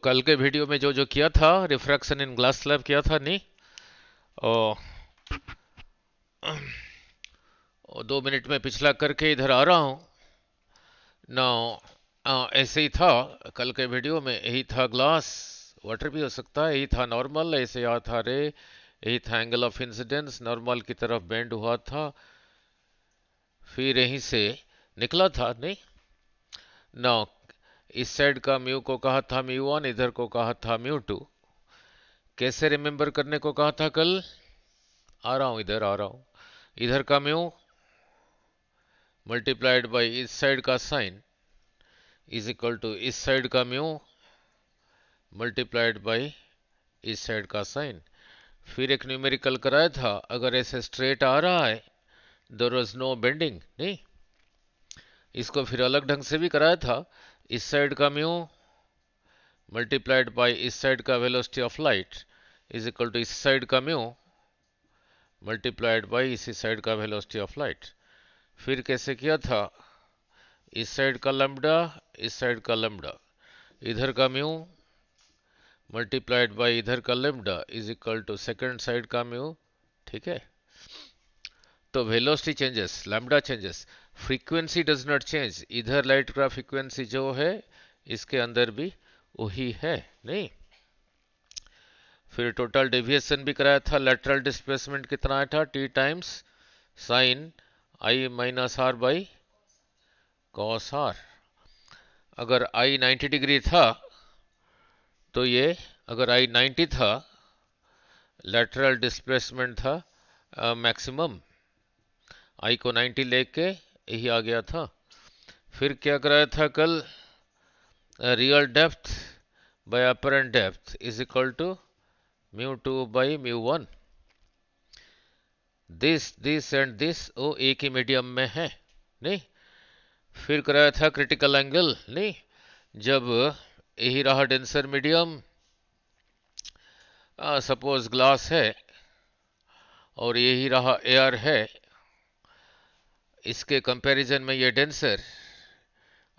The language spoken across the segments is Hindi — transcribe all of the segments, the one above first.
कल के वीडियो में जो जो किया था, रिफ्रैक्शन इन ग्लास स्लैब किया था नहीं। और 2 मिनट में पिछला करके इधर आ रहा हूँ ना। ऐसे ही था कल के वीडियो में, यही था ग्लास। वाटर भी हो सकता है, यही था नॉर्मल, ऐसे यहाँ था रे, यही था एंगल ऑफ इंसिडेंस, नॉर्मल की तरफ बेंड हुआ था, फिर यहीं से निकला था नहीं ना। इस साइड का म्यू को कहा था म्यू 1, इधर को कहा था म्यू 2। कैसे रिमेम्बर करने को कहा था कल? आ रहा हूँ, इधर आ रहा हूँ। इधर का म्यू मल्टीप्लाइड बाई इस साइड का साइन इज इक्वल टू इस साइड का म्यू मल्टीप्लाइड बाई इस साइड का साइन। फिर एक न्यूमेरिकल कराया था, अगर ऐसे स्ट्रेट आ रहा है देयर वाज नो बेंडिंग नहीं। इसको फिर अलग ढंग से भी कराया था, इस साइड का म्यू मल्टीप्लाइड बाई इस साइड का velocity of light is equal to इस साइड का म्यू मल्टीप्लाइड बाई इसी साइड का वेलोसिटी ऑफ लाइट। फिर कैसे किया था, इस साइड का लैम्डा इस साइड का लैम्डा, इधर का म्यू मल्टीप्लाइड बाई इधर का lambda is equal to second side का म्यू। ठीक है, तो velocity changes, lambda changes, frequency does not change. इधर लाइट का फ्रीक्वेंसी जो है इसके अंदर भी वही है नहीं। फिर टोटल डेविएशन भी कराया था, लेटरल डिस्प्लेसमेंट कितना आया था, t times sine i minus r by cos r. अगर आई 90 डिग्री था तो ये, अगर आई 90 था, लेटरल डिस्प्लेसमेंट था मैक्सिमम, आई को 90 लेके यही आ गया था। फिर क्या कराया था कल, real depth by apparent depth is equal to mu 2 by mu 1। This and this वो एक ही मीडियम में है नहीं। फिर कराया था क्रिटिकल एंगल नहीं, जब यही रहा डेंसर मीडियम, सपोज ग्लास है और यही रहा एयर है, इसके कंपैरिजन में ये डेंसर,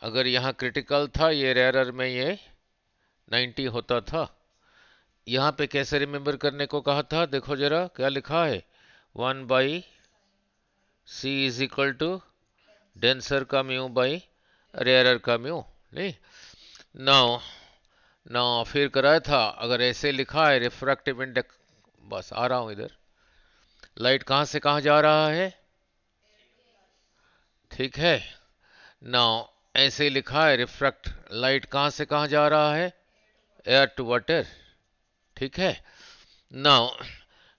अगर यहाँ क्रिटिकल था ये रेयरर में ये 90 होता था। यहाँ पे कैसे रिमेम्बर करने को कहा था, देखो जरा क्या लिखा है, 1/c is equal to denser का म्यू बाई रेयरर का म्यू नहीं। नाउ नाउ फिर कराया था, अगर ऐसे लिखा है रिफ्रैक्टिव इंडेक्स, बस आ रहा हूं इधर, लाइट कहां से कहां जा रहा है, ठीक है। नाउ ऐसे लिखा है रिफ्रैक्ट, लाइट कहां से कहां जा रहा है, एयर टू वाटर, ठीक है। नाउ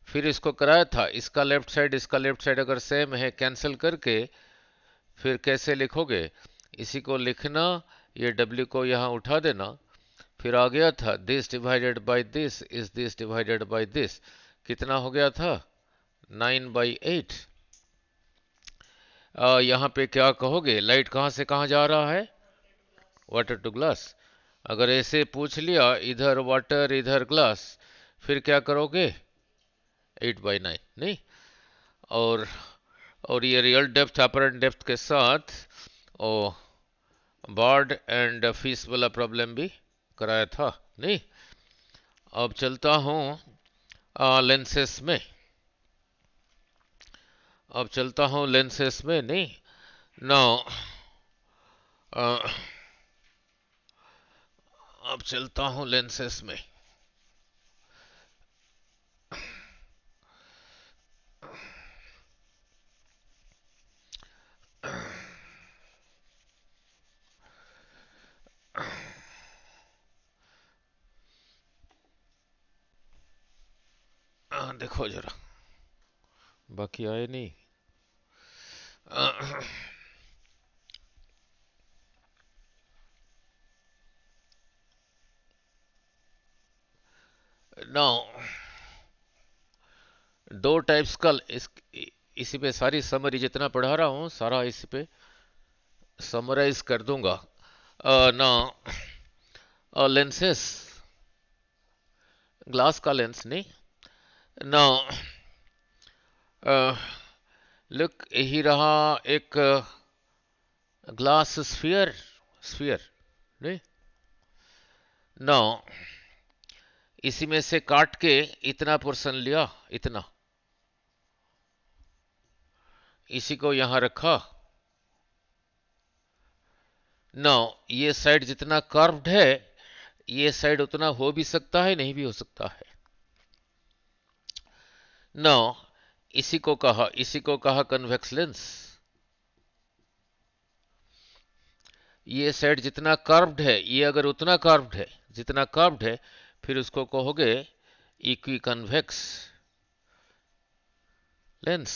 फिर इसको कराया था, इसका लेफ्ट साइड इसका लेफ्ट साइड अगर सेम है, कैंसिल करके फिर कैसे लिखोगे, इसी को लिखना, ये W को यहाँ उठा देना। फिर आ गया था this divided by this is this divided by this, कितना हो गया था, 9/8। यहाँ पे क्या कहोगे, लाइट कहाँ से कहाँ जा रहा है, वाटर टू ग्लास। अगर ऐसे पूछ लिया, इधर वाटर इधर ग्लास, फिर क्या करोगे, 8/9 नहीं। और और ये रियल डेप्थ अपरेंट डेप्थ के साथ और बर्ड एंड फिश वाला प्रॉब्लम भी कराया था नहीं। अब चलता हूँ लेंसेस में, अब चलता हूँ लेंसेस में नहीं। नाउ अब चलता हूँ लेंसेस में। देखो जरा, बाकी आए नहीं। नाउ दो टाइप्स का इसी पे सारी समरी जितना पढ़ा रहा हूँ सारा इसी पे समराइज कर दूंगा। ना लेंसेस, ग्लास का लेंस नहीं। नाउ लुक, यही रहा एक ग्लास स्फीयर, स्फीयर नहीं। नौ इसी में से काट के इतना पोर्शन लिया, इतना, इसी को यहां रखा। नौ ये साइड जितना कर्व्ड है, ये साइड उतना हो भी सकता है, नहीं भी हो सकता है। नौ इसी को कहा कन्वेक्स लेंस। ये साइड जितना कर्व्ड है, ये अगर उतना कर्व्ड है, जितना कर्व्ड है, फिर उसको कहोगे इक्वी कन्वेक्स लेंस।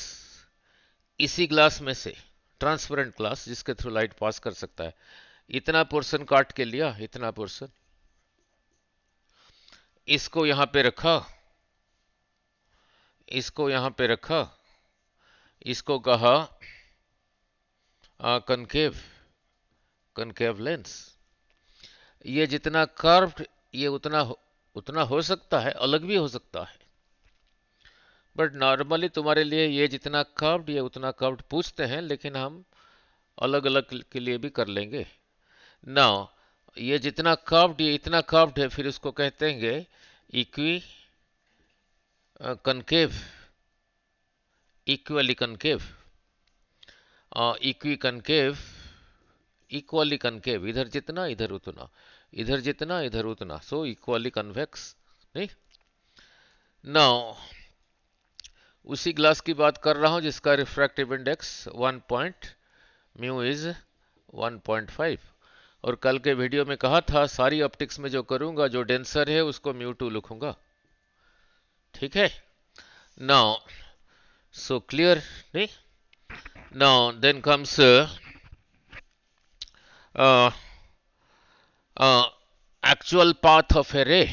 इसी ग्लास में से, ट्रांसपेरेंट ग्लास जिसके थ्रू लाइट पास कर सकता है, इतना पोर्शन काट के लिया, इतना पोर्शन, इसको यहां पे रखा, इसको यहां पे रखा, इसको कहा कनकेव, कनकेव लेंस। ये जितना कर्व्ड, ये उतना हो सकता है, अलग भी हो सकता है, बट नॉर्मली तुम्हारे लिए ये जितना कर्व्ड, ये उतना कर्व्ड पूछते हैं, लेकिन हम अलग अलग के लिए भी कर लेंगे ना। ये जितना कर्व्ड, ये इतना कर्व्ड है, फिर उसको कहते हैं equi concave, equally concave, equi concave, equally concave, इधर जितना इधर उतना, इधर जितना इधर उतना, सो इक्वली कन्वेक्स। नहीं, नाउ उसी ग्लास की बात कर रहा हूं जिसका refractive index 1 point, mu is 1.5। और कल के वीडियो में कहा था सारी ऑप्टिक्स में जो करूंगा, जो डेंसर है उसको म्यू 2 लिखूंगा, ठीक है। नाउ सो क्लियर, नहीं। Now then comes actual path of a ray.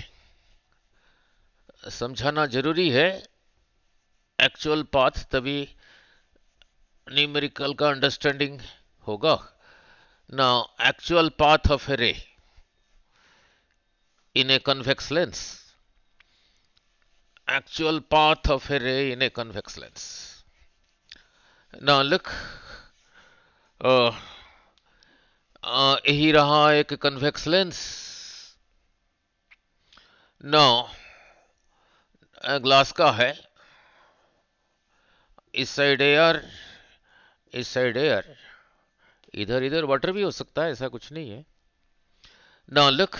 समझाना जरूरी है एक्चुअल पाथ, तभी न्यूमेरिकल का अंडरस्टैंडिंग होगा। Now actual path of a ray in a convex lens, actual path of a ray in a convex lens. Now look, यही रहा एक convex lens. Now ग्लास का है, इस साइड एयर, इस साइड एयर, इधर इधर वाटर भी हो सकता है, ऐसा कुछ नहीं है। Now look,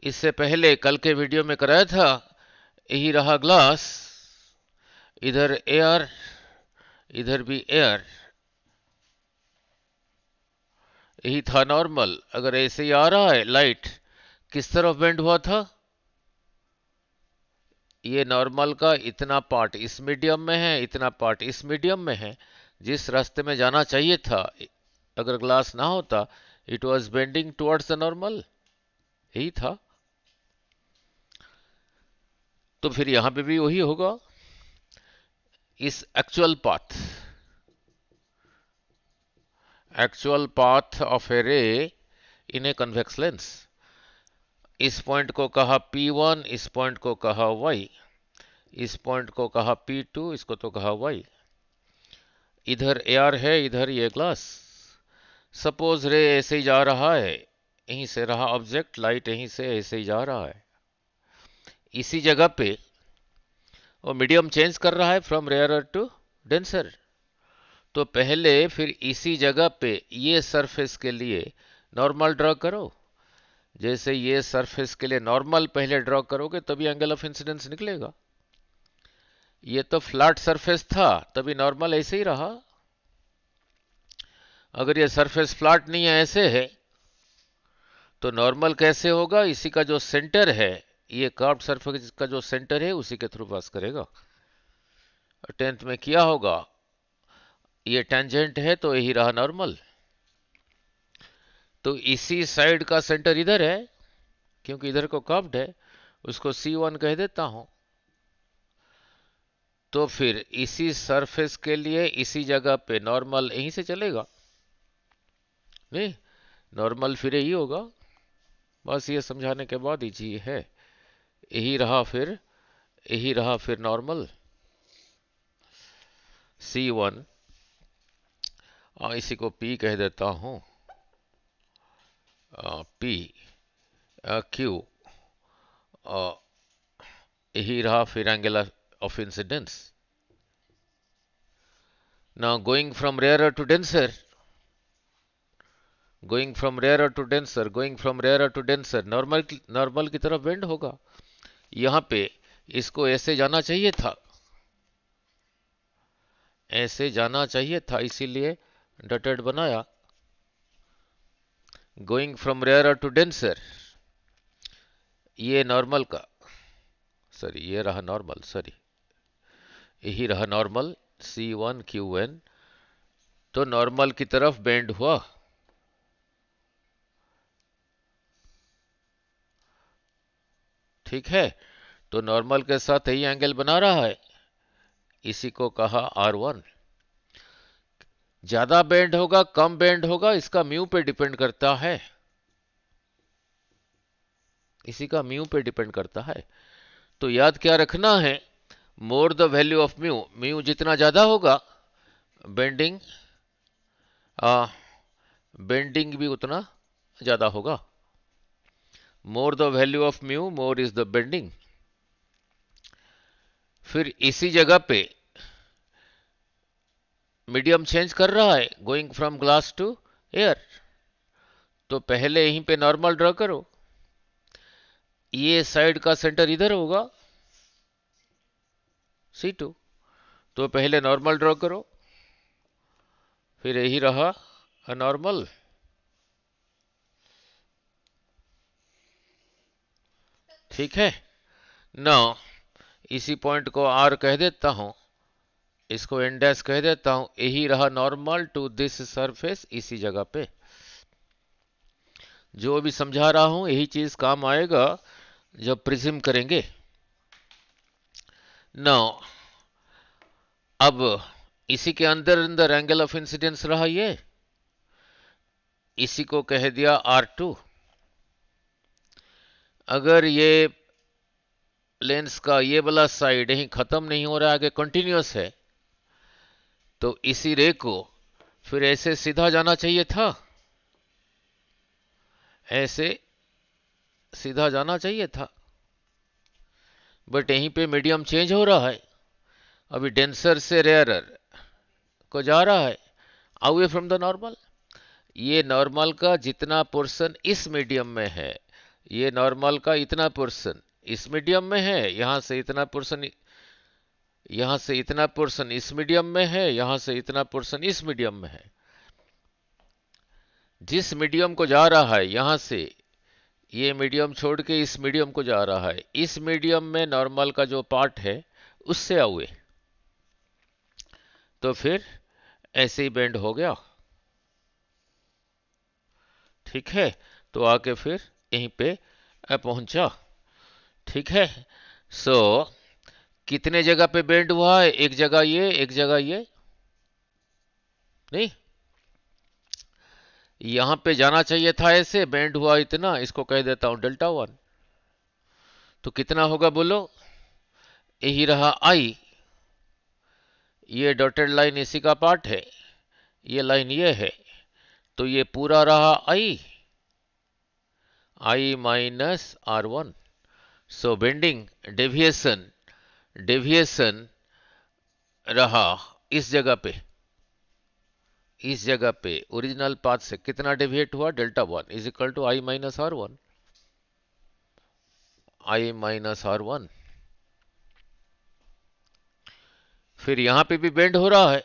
इससे पहले कल के वीडियो में कराया था, यही रहा ग्लास, इधर एयर, इधर भी एयर, यही था नॉर्मल। अगर ऐसे ही आ रहा है लाइट, किस तरफ बेंड हुआ था, ये नॉर्मल का इतना पार्ट इस मीडियम में है, इतना पार्ट इस मीडियम में है। जिस रास्ते में जाना चाहिए था, अगर ग्लास ना होता, it was bending towards the normal, यही था। तो फिर यहां पे भी वही होगा। इस actual path of a ray in a convex lens, इस पॉइंट को कहा P1, इस पॉइंट को कहा Y, इस पॉइंट को कहा P2, इसको तो कहा Y। इधर एयर है, इधर ये ग्लास। सपोज रे ऐसे ही जा रहा है, यहीं से रहा ऑब्जेक्ट, लाइट यहीं से ऐसे ही जा रहा है, इसी जगह पे वो मीडियम चेंज कर रहा है फ्रॉम रेयरर टू डेंसर। तो पहले फिर इसी जगह पे ये सरफेस के लिए नॉर्मल ड्रॉ करो। जैसे ये सरफेस के लिए नॉर्मल पहले ड्रॉ करोगे तभी एंगल ऑफ इंसिडेंस निकलेगा। ये तो फ्लैट सरफेस था, तभी नॉर्मल ऐसे ही रहा। अगर ये सरफेस फ्लैट नहीं है, ऐसे है, तो नॉर्मल कैसे होगा? इसी का जो सेंटर है, ये कर्व्ड सरफेस का जो सेंटर है, उसी के थ्रू पास करेगा। 10th में किया होगा, ये टेंजेंट है तो यही रहा नॉर्मल। तो इसी साइड का सेंटर इधर है, क्योंकि इधर को कर्व्ड है, उसको C1 कह देता हूं। तो फिर इसी सरफेस के लिए इसी जगह पे नॉर्मल यहीं से चलेगा, नहीं, नॉर्मल फिर यही होगा। बस ये समझाने के बाद ही जी है, यही रहा फिर, यही रहा फिर नॉर्मल C1, इसी को P कह देता हूं, P Q और यही रहा फिर angle of incidence. Now going from rarer to denser, going from rarer to denser, going from rarer to denser, normal की तरफ बेंड होगा। यहां पे इसको ऐसे जाना चाहिए था, ऐसे जाना चाहिए था, इसीलिए डॉटेड बनाया। Going from rarer to denser, ये नॉर्मल का, सॉरी ये रहा नॉर्मल, सॉरी यही रहा नॉर्मल C1Q1, तो नॉर्मल की तरफ बेंड हुआ। ठीक है, तो नॉर्मल के साथ यही एंगल बना रहा है, इसी को कहा R1। ज्यादा बेंड होगा कम बेंड होगा इसका म्यू पे डिपेंड करता है, इसी का म्यू पे डिपेंड करता है। तो याद क्या रखना है, more the value of mu, mu जितना ज्यादा होगा बेंडिंग बेंडिंग भी उतना ज्यादा होगा। More the value of mu more is the bending. फिर इसी जगह पे मीडियम चेंज कर रहा है, going from glass to air, तो पहले यहीं पे नॉर्मल ड्रॉ करो। ये साइड का सेंटर इधर होगा C2, तो पहले नॉर्मल ड्रॉ करो, फिर यही रहा नॉर्मल। ठीक है, नाउ इसी पॉइंट को R कह देता हूं, इसको N डैश कह देता हूं, यही रहा नॉर्मल टू दिस सरफेस, इसी जगह पे। जो भी समझा रहा हूं यही चीज काम आएगा जब प्रिज्म करेंगे। नाउ अब इसी के अंदर अंदर एंगल ऑफ इंसिडेंस रहा ये, इसी को कह दिया R2। अगर ये लेंस का ये वाला साइड यहीं खत्म नहीं हो रहा, आगे कंटिन्यूअस है, तो इसी रे को फिर ऐसे सीधा जाना चाहिए था, ऐसे सीधा जाना चाहिए था, बट यहीं पे मीडियम चेंज हो रहा है। अभी डेंसर से रेयरर को जा रहा है अवे फ्रॉम द नॉर्मल। ये नॉर्मल का जितना पोर्शन इस मीडियम में है, ये नॉर्मल का इतना पोर्शन इस मीडियम में है, यहां से इतना पोर्शन, यहां से इतना पोर्शन इस मीडियम में है, यहां से इतना पोर्शन इस मीडियम में है। जिस मीडियम को जा रहा है यहां से ये मीडियम छोड़ के इस मीडियम को जा रहा है, इस मीडियम में नॉर्मल का जो पार्ट है उससे अवे, तो फिर ऐसे ही बेंड हो गया। ठीक है, तो आके फिर यहीं पे पहुंचा। ठीक है, सो कितने जगह पे बेंड हुआ है, एक जगह ये, एक जगह ये, नहीं यहां पे जाना चाहिए था, ऐसे बेंड हुआ इतना, इसको कह देता हूं Δ1। तो कितना होगा बोलो, यही रहा I, ये डॉटेड लाइन इसी का पार्ट है, ये लाइन ये है, तो ये पूरा रहा I minus R1। So bending deviation, deviation रहा इस जगह पे, इस जगह पे ओरिजिनल पाथ से कितना डेविएट हुआ, Δ1 is equal to I minus R1, I minus R1। फिर यहां पे भी बेंड हो रहा है,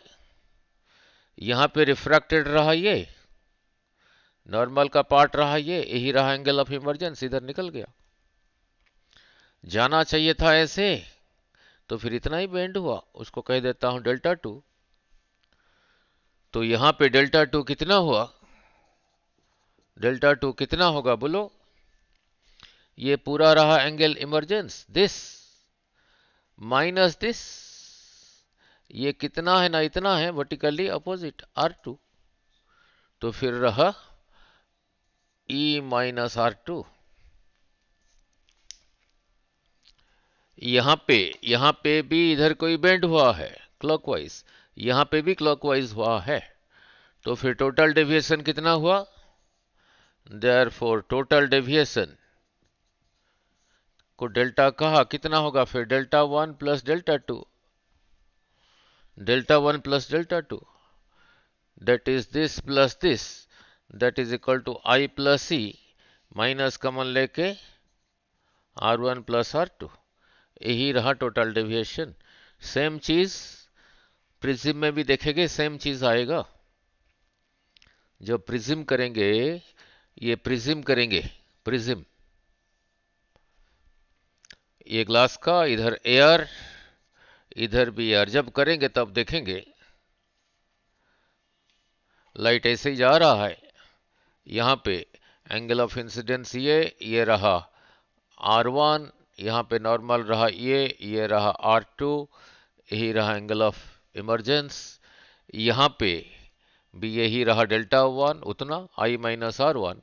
यहां पे रिफ्रैक्टेड रहा ये, नॉर्मल का पार्ट रहा ये, यही रहा एंगल ऑफ इमर्जेंस, इधर निकल गया। जाना चाहिए था ऐसे, तो फिर इतना ही बेंड हुआ, उसको कह देता हूं Δ2। तो यहां पे Δ2 कितना हुआ, Δ2 कितना होगा बोलो, ये पूरा रहा angle emergence this minus this, ये कितना है ना इतना है, वर्टिकली अपोजिट R2, तो फिर रहा E माइनस R2। यहां पे भी इधर कोई बेंड हुआ है क्लॉकवाइज, यहां पे भी क्लॉकवाइज हुआ है, तो फिर टोटल डेविएशन कितना हुआ, देयरफॉर टोटल डेविएशन को डेल्टा कहा, कितना होगा फिर? Delta 1 plus delta 2, delta 1 plus delta 2, that is this plus this, that is equal to I plus E, minus common लेके R1 प्लस R2, यही रहा टोटल डेविएशन। सेम चीज प्रिज्म में भी देखेंगे, सेम चीज आएगा। जब प्रिज्म करेंगे, ये प्रिज्म करेंगे, प्रिज्म, ये ग्लास का, इधर एयर, इधर भी एयर, जब करेंगे तब देखेंगे लाइट ऐसे ही जा रहा है। यहाँ पे एंगल ऑफ इंसिडेंस ये रहा R1, यहाँ पे नॉर्मल रहा ये रहा R2, यही रहा एंगल ऑफ इमरजेंस। यहाँ पे भी यही रहा डेल्टा 1 उतना I माइनस R1,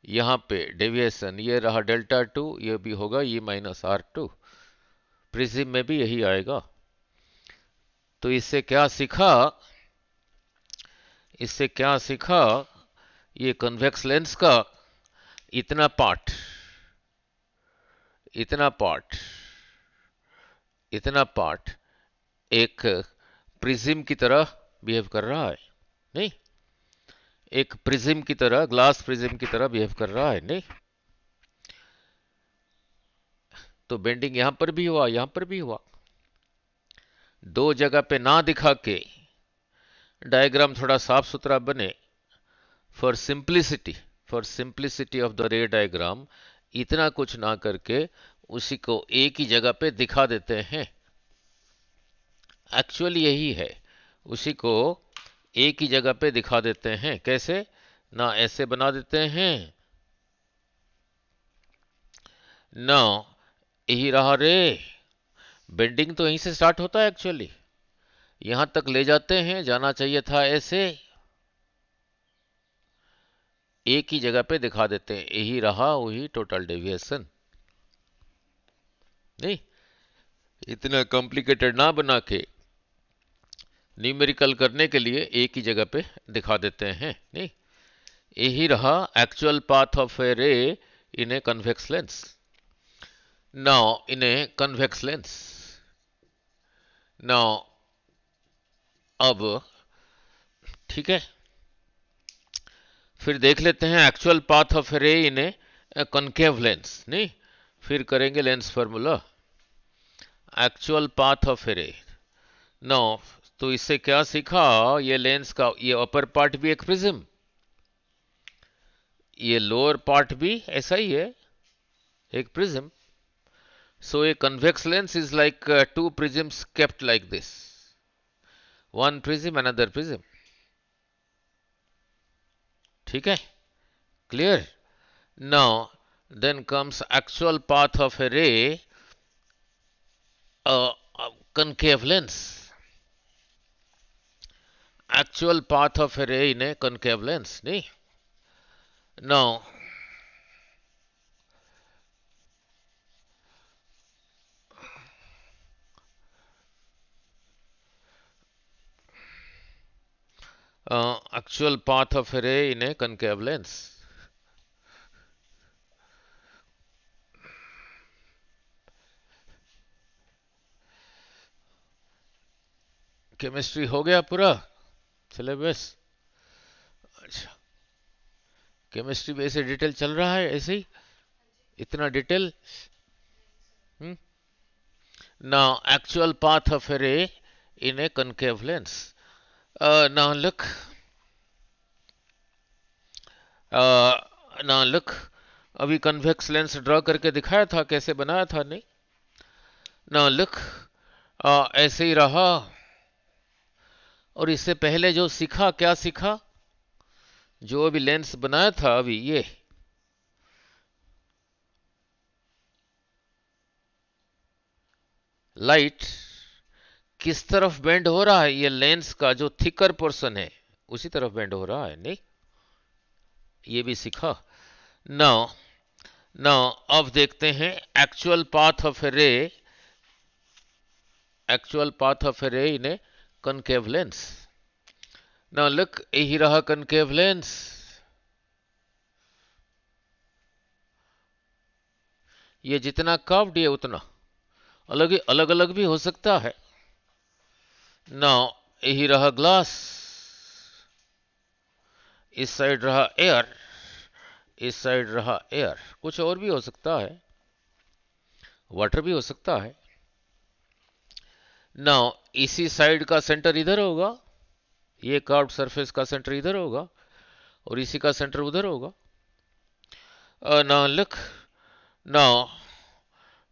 यहाँ पे डेविएशन ये रहा डेल्टा 2, ये भी होगा E माइनस R2। प्रिज्म में भी यही आएगा। तो इससे क्या सीखा? इससे क्या सीखा? ये कन्वेक्स लेंस का इतना पार्ट, इतना पार्ट, इतना पार्ट एक प्रिज्म की तरह बिहेव कर रहा है, नहीं? एक प्रिज्म की तरह, ग्लास प्रिज्म की तरह बिहेव कर रहा है, नहीं? तो बेंडिंग यहां पर भी हुआ, यहां पर भी हुआ। दो जगह पे ना दिखा के डायग्राम थोड़ा साफ सुथरा बने, for simplicity, for simplicity of the रे डायग्राम, इतना कुछ ना करके उसी को एक ही जगह पे दिखा देते हैं। एक्चुअली यही है, उसी को एक ही जगह पे दिखा देते हैं। कैसे? ना ऐसे बना देते हैं, ना यही रहा रे, बेंडिंग तो यहीं से स्टार्ट होता है एक्चुअली, यहां तक ले जाते हैं, जाना चाहिए था ऐसे, एक ही जगह पे दिखा देते हैं। यही रहा वही टोटल डेविएशन, नहीं? इतना कॉम्प्लिकेटेड ना बना के न्यूमेरिकल करने के लिए एक ही जगह पे दिखा देते हैं, नहीं? यही रहा actual path of a ray in a convex lens. Now in a convex lens, now अब ठीक है, फिर देख लेते हैं actual path of a ray in a concave lens, नहीं? फिर करेंगे lens formula, actual path of a ray. Now तो इससे क्या सीखा? ये लेंस का ये अपर पार्ट भी एक प्रिज्म, ये लोअर पार्ट भी ऐसा ही है, एक prism. So a convex lens is like two prisms kept like this, one prism another prism, ठीक है? Clear? Now then comes actual path of a ray concave lens, actual path of a ray in a concave lens, नहीं? Now actual path of a ray in a concave lens, chemistry हो गया पूरा सिलेबस? अच्छा, केमिस्ट्री में ऐसे डिटेल चल रहा है, ऐसे ही इतना detail? Now actual path of a ray in a concave lens. Now look, now look, अभी कन्वेक्स लेंस ड्रॉ करके दिखाया था, कैसे बनाया था, नहीं? Now look, ऐसे ही रहा। और इससे पहले जो सीखा, क्या सीखा? जो अभी लेंस बनाया था, अभी ये लाइट किस तरफ बेंड हो रहा है? ये लेंस का जो थिकर पोर्शन है उसी तरफ बेंड हो रहा है, नहीं? ये भी सीखा। नाउ नाउ अब देखते हैं एक्चुअल पाथ ऑफ ए रे, actual path of a ray in a concave lens. Now look, यही रहा कॉन्केव लेंस, ये जितना कर्व्ड है उतना अलग अलग भी हो सकता है। नाउ यही रहा ग्लास, इस साइड रहा एयर, इस साइड रहा एयर। कुछ और भी हो सकता है, वाटर भी हो सकता है। नाउ इसी साइड का सेंटर इधर होगा, ये कर्व्ड सरफेस का सेंटर इधर होगा और इसी का सेंटर उधर होगा। Now look, now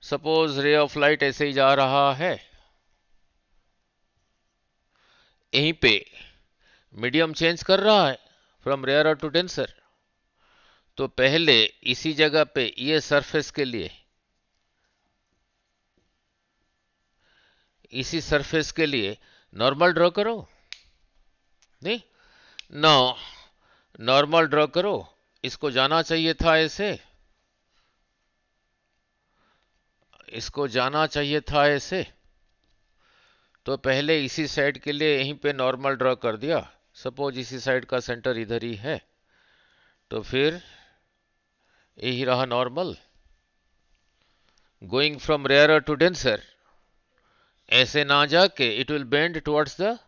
suppose ray of light ऐसे ही जा रहा है, यहीं पे मीडियम चेंज कर रहा है फ्रॉम रेयर टू डेंसर। तो पहले इसी जगह पे ये सरफेस के लिए, इसी सरफेस के लिए नॉर्मल ड्रॉ करो। नहीं, नो, नॉर्मल ड्रॉ करो। इसको जाना चाहिए था ऐसे, इसको जाना चाहिए था ऐसे। तो पहले इसी साइड के लिए यहीं पे नॉर्मल ड्रॉ कर दिया। सपोज इसी साइड का सेंटर इधर ही है, तो फिर यही रहा normal. Going from rare to denser, ऐसे ना जाके it will bend towards the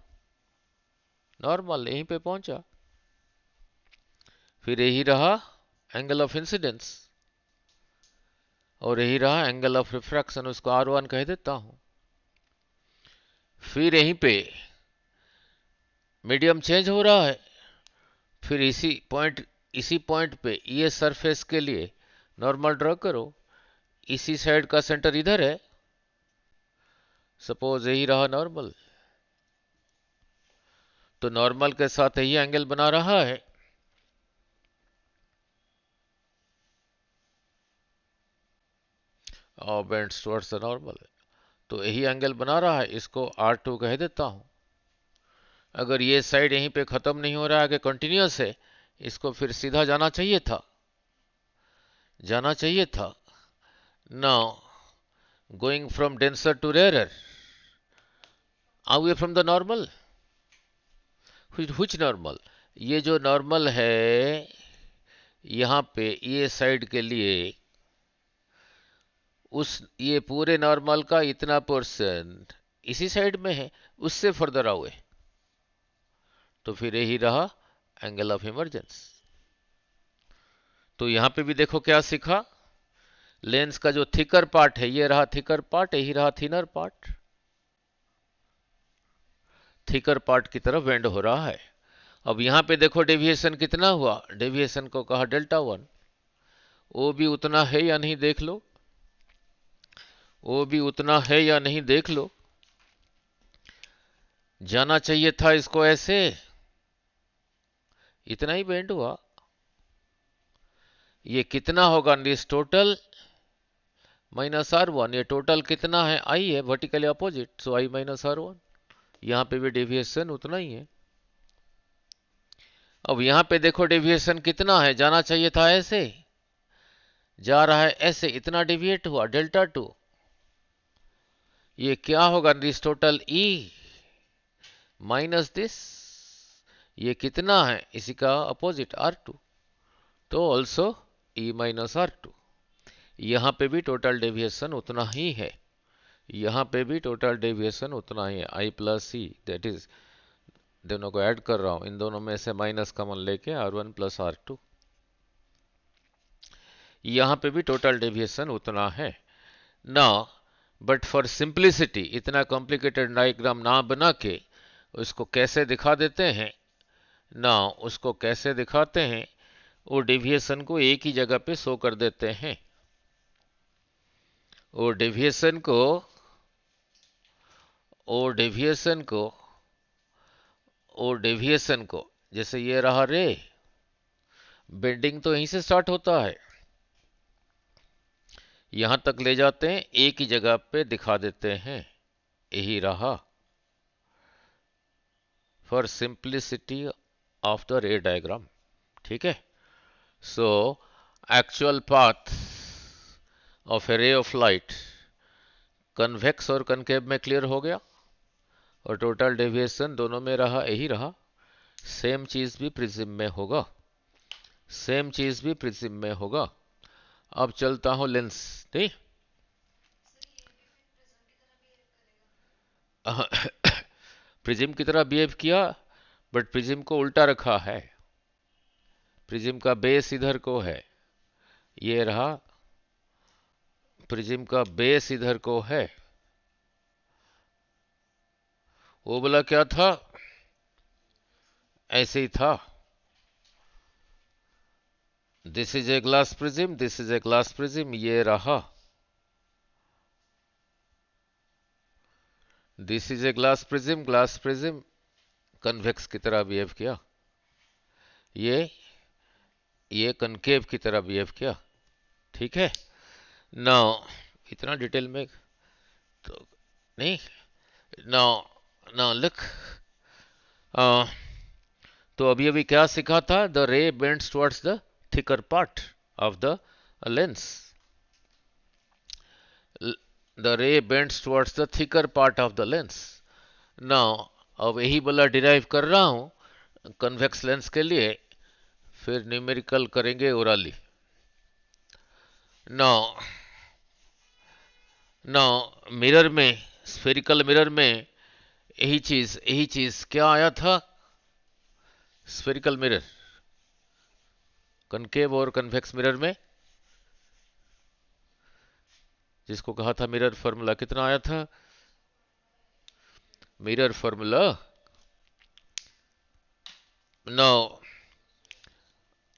normal, यहीं पे पहुंचा। फिर यही रहा एंगल ऑफ इंसिडेंस और यही रहा एंगल ऑफ रिफ्रैक्शन, उसको R1 कह देता हूं। फिर यहीं पे मीडियम चेंज हो रहा है, फिर इसी पॉइंट पे ये सरफेस के लिए नॉर्मल ड्रॉ करो। इसी साइड का सेंटर इधर है, सपोज यही रहा नॉर्मल। तो नॉर्मल के साथ यही एंगल बना रहा है। और बेंड्स टुवर्ड्स द नॉर्मल, तो यही एंगल बना रहा है, इसको R2 कह देता हूं। अगर ये साइड यहीं पे खत्म नहीं हो रहा है कि कंटिन्यूअस है, इसको फिर सीधा जाना चाहिए था, जाना चाहिए था। Now going from denser to rarer, away from the normal. Which normal? ये जो नॉर्मल है यहां पे ये साइड के लिए, उस ये पूरे नॉर्मल का इतना परसेंट इसी साइड में है, उससे फर्दर अवे। तो फिर यही रहा एंगल ऑफ इमर्जेंस। तो यहां पे भी देखो क्या सीखा, लेंस का जो थिकर पार्ट है ये रहा थिकर पार्ट, यही रहा थिनर पार्ट। थिकर पार्ट की तरफ बेंड हो रहा है। अब यहां पे देखो डेविएशन कितना हुआ, डेविएशन को कहा डेल्टा 1। वो भी उतना है या नहीं देख लो, वो भी उतना है या नहीं देख लो। जाना चाहिए था इसको ऐसे, इतना ही बेंड हुआ। ये कितना होगा, दिस टोटल माइनस R1। ये टोटल कितना है, I है, vertically opposite, so I minus R1। यहां पे भी डेविएशन उतना ही है। अब यहां पे देखो डेविएशन कितना है, जाना चाहिए था ऐसे, जा रहा है ऐसे, इतना डेविएट हुआ डेल्टा 2। ये क्या होगा, this total E minus this, ये कितना है, इसी का अपोजिट R2, तो ऑल्सो E माइनस R2। यहां पे भी टोटल डेविएशन उतना ही है, यहां पे भी टोटल डेविएशन उतना ही है, I plus E, that is, दोनों को ऐड कर रहा हूं, इन दोनों में से माइनस कॉमन लेके R1 प्लस R2। यहां पे भी टोटल डेविएशन उतना है ना। बट फॉर सिंप्लिसिटी, इतना कॉम्प्लिकेटेड डायग्राम ना बना के उसको कैसे दिखा देते हैं ना, उसको कैसे दिखाते हैं, वो डेविएशन को एक ही जगह पे शो कर देते हैं। वो डेविएशन को वो डेविएशन को वो डेविएशन को जैसे ये रहा रे, बेंडिंग तो यहीं से स्टार्ट होता है, यहां तक ले जाते हैं, एक ही जगह पे दिखा देते हैं, यही रहा फॉर सिंप्लिसिटी ऑफ द रे डायग्राम। ठीक है, so actual path of a ray of light convex और कनकेव में क्लियर हो गया, और टोटल डेविएशन दोनों में रहा, यही रहा। सेम चीज भी प्रिज्म में होगा, सेम चीज भी प्रिज्म में होगा। अब चलता हूं लेंस, नहीं। प्रिज्म की तरह बिहेव किया, बट प्रिज्म को उल्टा रखा है। प्रिज्म का बेस इधर को है, ये रहा। प्रिज्म का बेस इधर को है। वो बोला क्या था, ऐसे ही था। This is a glass prism, this is a glass prism, ये रहा। This is a glass prism, glass prism convex की तरह बिहेव किया। ये ये कनकेव की तरह बिहेव किया। ठीक है ना। इतना डिटेल में तो नहीं। ना ना लुक, तो अभी अभी क्या सीखा था, the ray bends towards the thicker part of the lens. The ray bends towards the thicker part of the lens. Now अब यही वाला डिराइव कर रहा हूं कन्वेक्स लेंस के लिए, फिर न्यूमेरिकल करेंगे ओरली। नाउ नाउ मिरर में, स्फेरिकल मिरर में यही चीज क्या आया था, स्फेरिकल मिरर, कनकेव और कन्वेक्स मिरर में, जिसको कहा था मिरर फॉर्मूला, कितना आया था मिरर फॉर्मूला। नो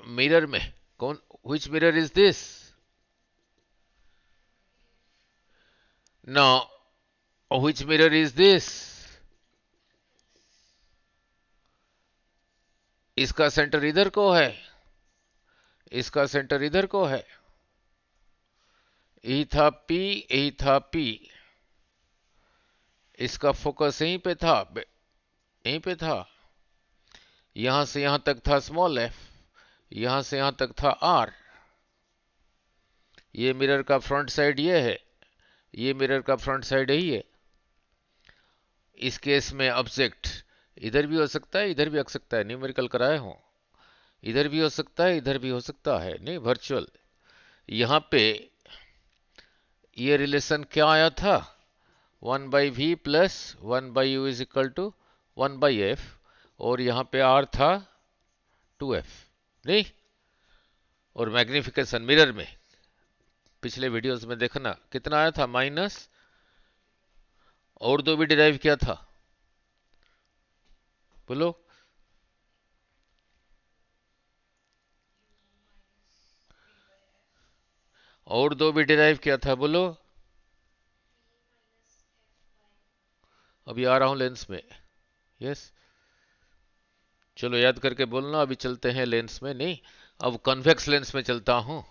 मिरर में कौन, which mirror is this? Now which mirror is this? इसका सेंटर इधर को है, इसका सेंटर इधर को है। यही था P, यही था P। इसका फोकस यहीं पे था, यहीं पे था। यहां से यहां तक था स्मॉल f, यहां से यहां तक था r। ये मिरर का फ्रंट साइड ये है, ये मिरर का फ्रंट साइड यही है। इस केस में ऑब्जेक्ट इधर भी हो सकता है, इधर भी हो सकता है, न्यूमेरिकल कराए हो, इधर भी हो सकता है, इधर भी हो सकता है, नहीं वर्चुअल। यहां पे ये रिलेशन क्या आया था, 1/v plus 1/u is equal to 1/f, और यहां पे r था 2f, नहीं। और मैग्निफिकेशन मिरर में पिछले वीडियोस में देखना कितना आया था, माइनस, और दो भी डिराइव किया था, बोलो। और दो भी डिराइव किया था, बोलो। अभी आ रहा हूं लेंस में, यस। चलो याद करके बोलना, अभी चलते हैं लेंस में, नहीं अब कन्वेक्स लेंस में चलता हूं।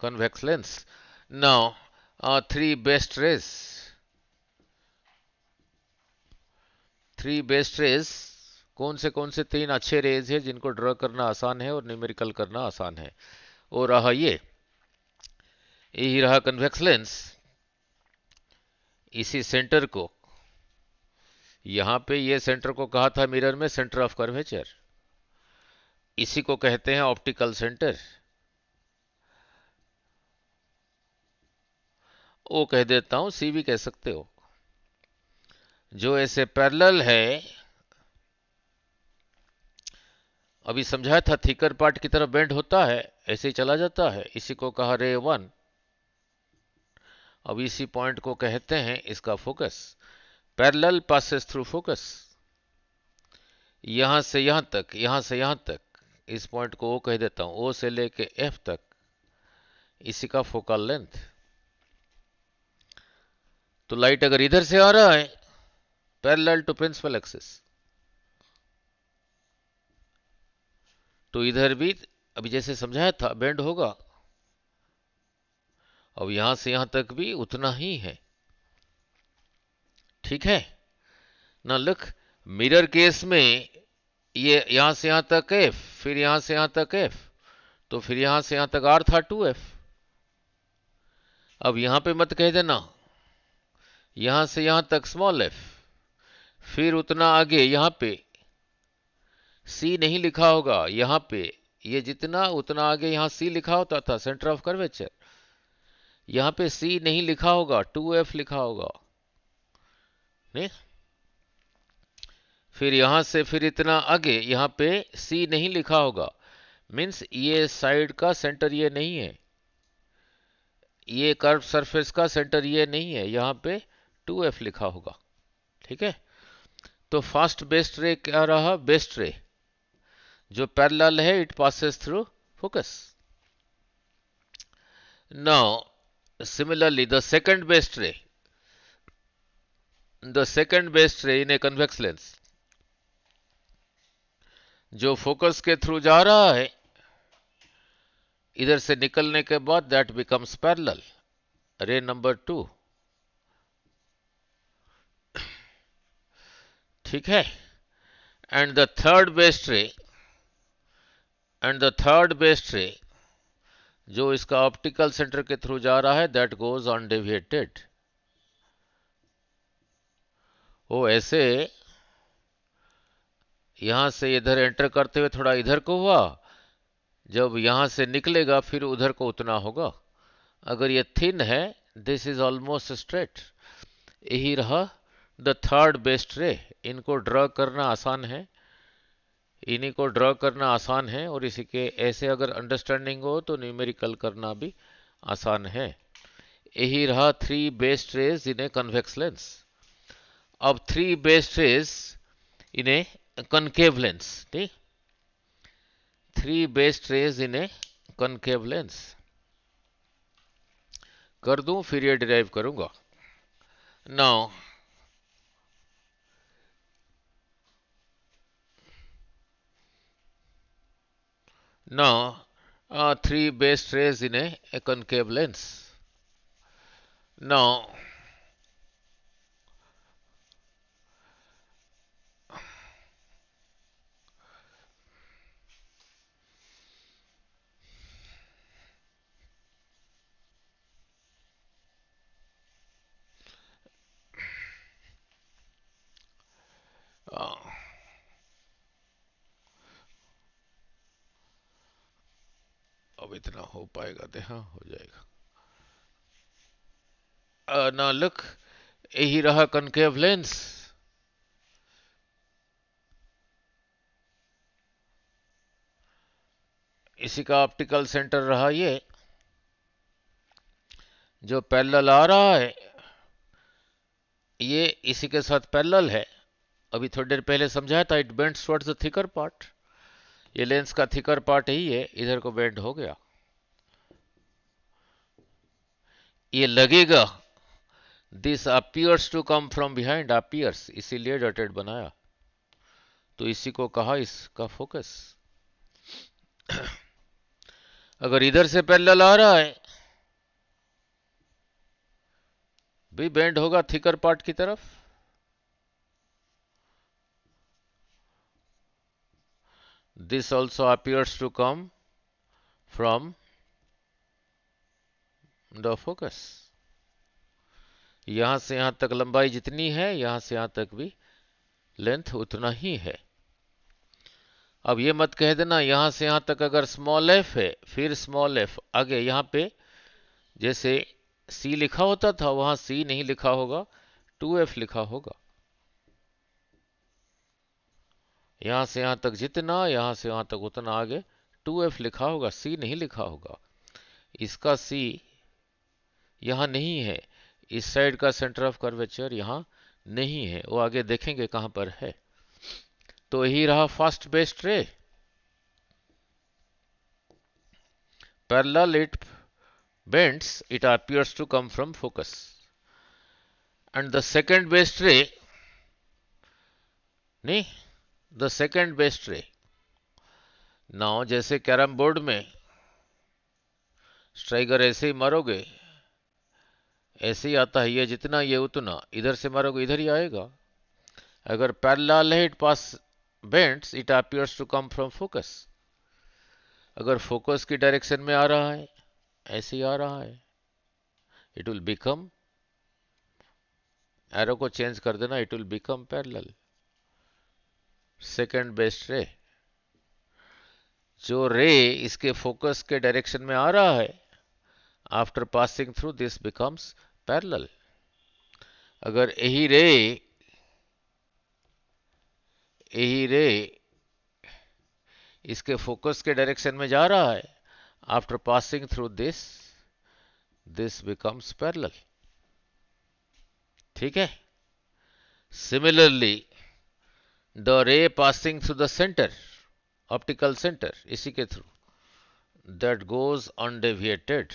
Convex lens. Now three best rays, three best rays कौन से तीन अच्छे रेज है जिनको ड्रॉ करना आसान है और न्यूमेरिकल करना आसान है। और रहा यही रहा कन्वेक्स लेंस। इसी सेंटर को, यहां पे ये सेंटर को कहा था मिरर में सेंटर ऑफ कर्वेचर, इसी को कहते हैं ऑप्टिकल सेंटर। ओ कह देता हूं, सी भी कह सकते हो। जो ऐसे पैरेलल है, अभी समझाया था थिकर पार्ट की तरफ बेंड होता है, ऐसे ही चला जाता है, इसी को कहा रे वन। अब इसी पॉइंट को कहते हैं इसका focus. Parallel passes through focus, यहां से यहां तक, यहां से यहां तक, इस पॉइंट को ओ कह देता हूं, ओ से लेके एफ तक, इसी का फोकल लेंथ। तो लाइट अगर इधर से आ रहा है पैरेलल टू प्रिंसिपल एक्सिस, तो इधर भी अभी जैसे समझाया था बेंड होगा। अब यहां से यहां तक भी उतना ही है, ठीक है ना। लुक, मिरर केस में ये यहां से यहां तक एफ, फिर यहां से यहां तक एफ, तो फिर यहां से यहां तक आर था 2f। अब यहां पे मत कह देना, यहां से यहां तक स्मॉल एफ, फिर उतना आगे यहां पे सी नहीं लिखा होगा, यहां पे ये जितना उतना आगे यहाँ सी लिखा होता था, सेंटर ऑफ कर्वेचर। यहाँ पे सी नहीं लिखा होगा, 2F लिखा होगा, नहीं। फिर यहां से फिर इतना आगे यहाँ पे सी नहीं लिखा होगा, मीन्स ये साइड का सेंटर ये नहीं है, ये कर्व सरफेस का सेंटर ये नहीं है, यहाँ पे 2F लिखा होगा, ठीक है। तो फर्स्ट बेस्ट रे क्या रहा? बेस्ट रे जो पैरेलल है, it passes through focus. Now similarly the second best रे इन ए कन्वेक्स लेंस जो फोकस के थ्रू जा रहा है, इधर से निकलने के बाद दैट बिकम्स पैरेलल, रे नंबर 2, ठीक है। And the third best ray जो इसका ऑप्टिकल सेंटर के थ्रू जा रहा है, दैट गोज ऑन डेविएटेड। वो ऐसे यहां से इधर एंटर करते हुए थोड़ा इधर को हुआ, जब यहां से निकलेगा फिर उधर को उतना होगा। अगर ये थिन है, दिस इज ऑलमोस्ट स्ट्रेट। यही रहा द थर्ड बेस्ट रे। इनको ड्रॉ करना आसान है, इन्हीं को ड्रॉ करना आसान है, और इसी के ऐसे अगर अंडरस्टैंडिंग हो तो न्यूमेरिकल करना भी आसान है। यही रहा 3 best rays in a convex lens. अब 3 best rays in a concave lens, ठीक। 3 best rays in a concave lens कर दूं, फिर ये डिराइव करूंगा। Now now 3 base rays in a concave lens. Now uh, अब इतना हो पाएगा तो हाँ हो जाएगा। now look, यही रहा concave lens। इसी का ऑप्टिकल सेंटर रहा ये, जो पैरेलल आ रहा है ये इसी के साथ पैरेलल है। अभी थोड़ी देर पहले समझाया था, it bends towards the thicker part. ये लेंस का थिकर पार्ट यही है, इधर को बेंड हो गया। ये लगेगा this appears to come from behind, appears इसीलिए डॉटेड बनाया, तो इसी को कहा इसका फोकस। अगर इधर से पैरेलल आ रहा है भी बेंड होगा थिकर पार्ट की तरफ। This also appears to come from the focus. यहां से यहां तक लंबाई जितनी है, यहां से यहां तक भी लेंथ उतना ही है। अब ये मत कह देना यहां से यहां तक अगर स्मॉल एफ है, फिर स्मॉल एफ आगे, यहां पे जैसे सी लिखा होता था वहां सी नहीं लिखा होगा, 2F लिखा होगा। यहां से यहां तक जितना, यहां से यहां तक उतना आगे 2F लिखा होगा, सी नहीं लिखा होगा। इसका सी यहां नहीं है, इस साइड का सेंटर ऑफ कर्वेचर यहां नहीं है, वो आगे देखेंगे कहां पर है। तो यही रहा फर्स्ट बेस्ट रे, parallel it bends, it appears to come from focus. And the second best ray, नहीं, the second best ray, now जैसे कैरम बोर्ड में स्ट्राइकर ऐसे ही मारोगे, ऐसे ही आता है, ये जितना ये उतना, इधर से मारोगे इधर ही आएगा। अगर पैरेलल है, it pass bends, it appears to come from focus. अगर फोकस की डायरेक्शन में आ रहा है, ऐसे ही आ रहा है, इट विल बिकम, एरो को चेंज कर देना, it will become parallel. Second best ray जो रे इसके फोकस के डायरेक्शन में आ रहा है, after passing through this becomes parallel. अगर यही रे इसके फोकस के डायरेक्शन में जा रहा है, after passing through this becomes parallel. ठीक है। सिमिलरली द रे passing through the centre, optical centre, इसी के through, that goes undeviated,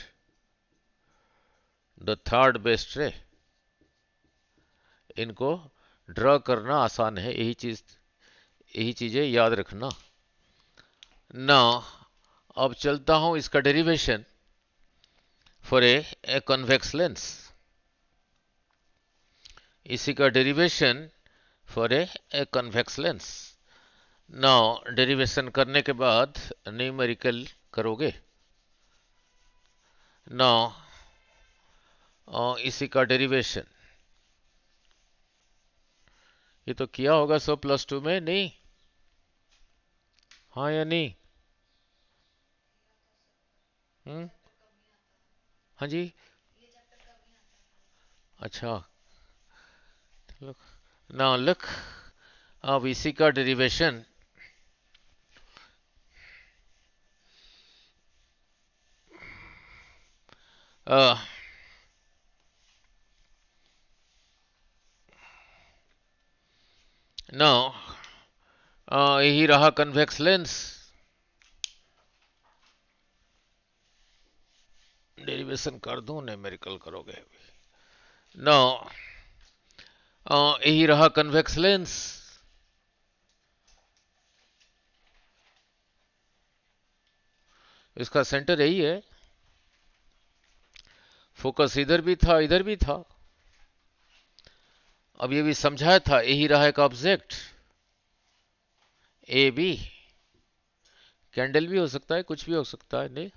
the third best रे। इनको ड्रॉ करना आसान है, यही चीजें याद रखना ना। अब चलता हूं इसका derivation for a convex lens. इसी का derivation for a convex lens. Now derivation करने के बाद न्यूमेरिकल करोगे। नाउ इसी का डेरिवेशन ये तो किया होगा 100+2 में, नहीं? हाँ या नहीं? हाँ जी। अच्छा, नाउ लुक, अब इसी का डेरिवेशन नाउ यही रहा कन्वेक्स लेंस। डेरिवेशन कर दूं, न्यूमेरिकल करोगे। नाउ यही रहा कन्वेक्स लेंस। इसका सेंटर यही है, फोकस इधर भी था इधर भी था। अब ये भी समझाया था, यही रहा एक ऑब्जेक्ट ए बी, कैंडल भी हो सकता है, कुछ भी हो सकता है, नहीं?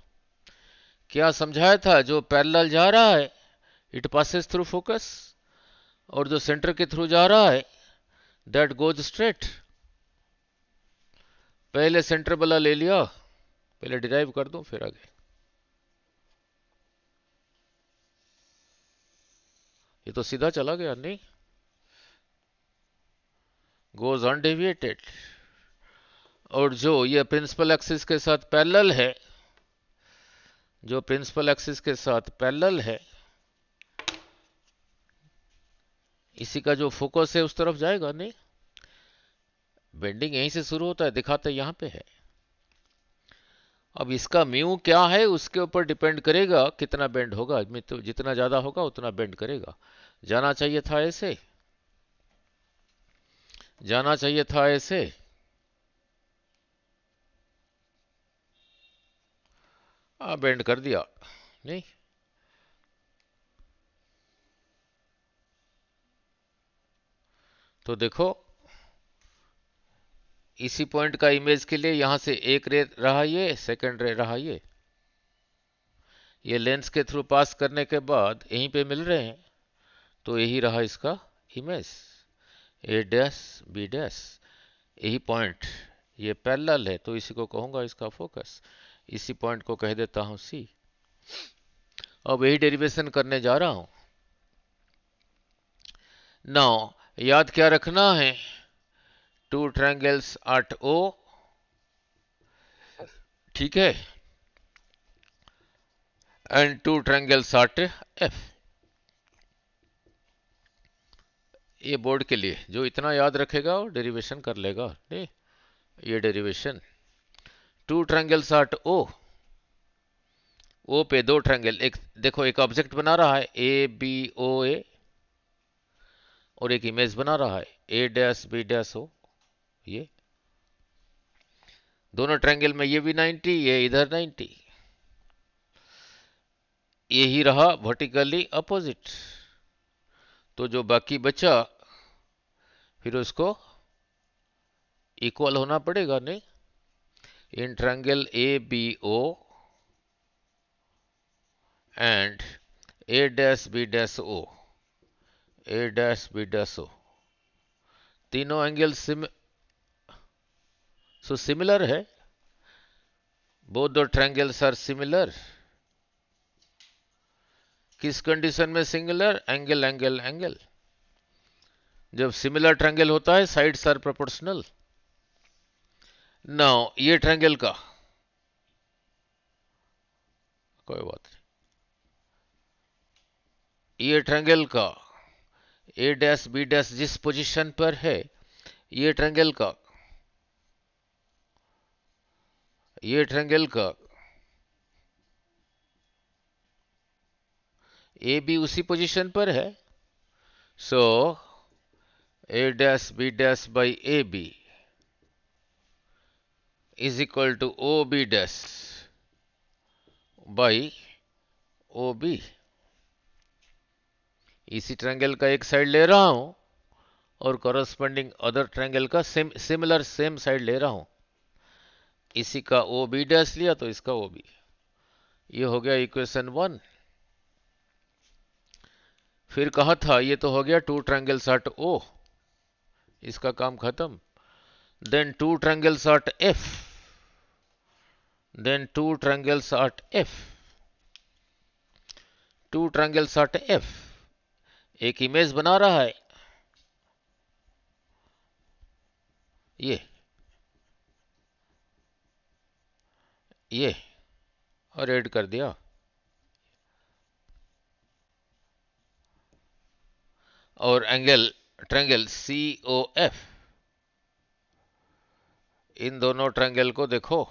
क्या समझाया था? जो पैरेलल जा रहा है इट पासेस थ्रू फोकस, और जो सेंटर के थ्रू जा रहा है दैट गोज स्ट्रेट। पहले सेंटर वाला ले लिया, पहले डिराइव कर दूं फिर आगे। ये तो सीधा चला गया, नहीं? Goes undeviated. और जो ये प्रिंसिपल एक्सिस के साथ पैरेलल है, जो प्रिंसिपल एक्सिस के साथ पैरेलल है, इसी का जो फोकस है उस तरफ जाएगा, नहीं? बेंडिंग यहीं से शुरू होता है, दिखाते यहां पे है। अब इसका म्यू क्या है उसके ऊपर डिपेंड करेगा कितना बेंड होगा। तो जितना ज्यादा होगा उतना बेंड करेगा। जाना चाहिए था ऐसे, जाना चाहिए था ऐसे। बेंड कर दिया, नहीं? तो देखो, इसी पॉइंट का इमेज के लिए यहां से एक रे रहा, ये सेकंड रे रहा, ये लेंस के थ्रू पास करने के बाद यहीं पे मिल रहे हैं, तो यही रहा इसका इमेज, ए डैश बी डैश। यही पॉइंट ये पैरेलल है, तो इसी को कहूंगा इसका फोकस। इसी पॉइंट को कह देता हूं सी। अब यही डेरिवेशन करने जा रहा हूं। नाउ याद क्या रखना है? टू ट्रायंगल्स एट ओ, ठीक है, and two triangles at F. ये बोर्ड के लिए जो इतना याद रखेगा वो डेरिवेशन कर लेगा, नहीं? ये डेरिवेशन, टू ट्रायंगल्स एट ओ, ओ पे दो ट्रायंगल, एक देखो एक ऑब्जेक्ट बना रहा है ए बी ओ ए, और एक इमेज बना रहा है ए डैश बी डैश ओ। ये दोनों ट्रायंगल में ये भी 90, ये इधर 90, यही रहा वर्टिकली अपोजिट। तो जो बाकी बचा फिर उसको इक्वल होना पड़ेगा, नहीं? In triangle A B O and A dash B dash O, A dash B dash O, तीनों एंगल सिमिलर है। Both the triangles are similar. किस कंडीशन में सिंगुलर? Angle angle angle. जब सिमिलर ट्रायंगल होता है साइड्स आर प्रोपोर्शनल। नाउ ये ट्रायंगल का कोई बात नहीं, ये ट्रायंगल का ए डैश बी डैश जिस पोजीशन पर है, ये ट्रायंगल का ए बी उसी पोजीशन पर है। So A dash B dash by A B is equal to O B dash by O B. इसी ट्रायंगल का एक साइड ले रहा हूं और कॉरस्पॉन्डिंग अदर ट्रायंगल का सिमिलर सेम साइड ले रहा हूं। इसी का ओ बी डैश लिया तो इसका ओ बी। ये हो गया इक्वेशन 1। फिर कहा था ये तो हो गया टू ट्रायंगल्स एट ओ, इसका काम खत्म। Then two triangles at F, then two triangles at F, two triangles at F. एक इमेज बना रहा है ये और ऐड कर दिया। और angle triangle C O F, इन दोनों ट्रायंगल को देखो,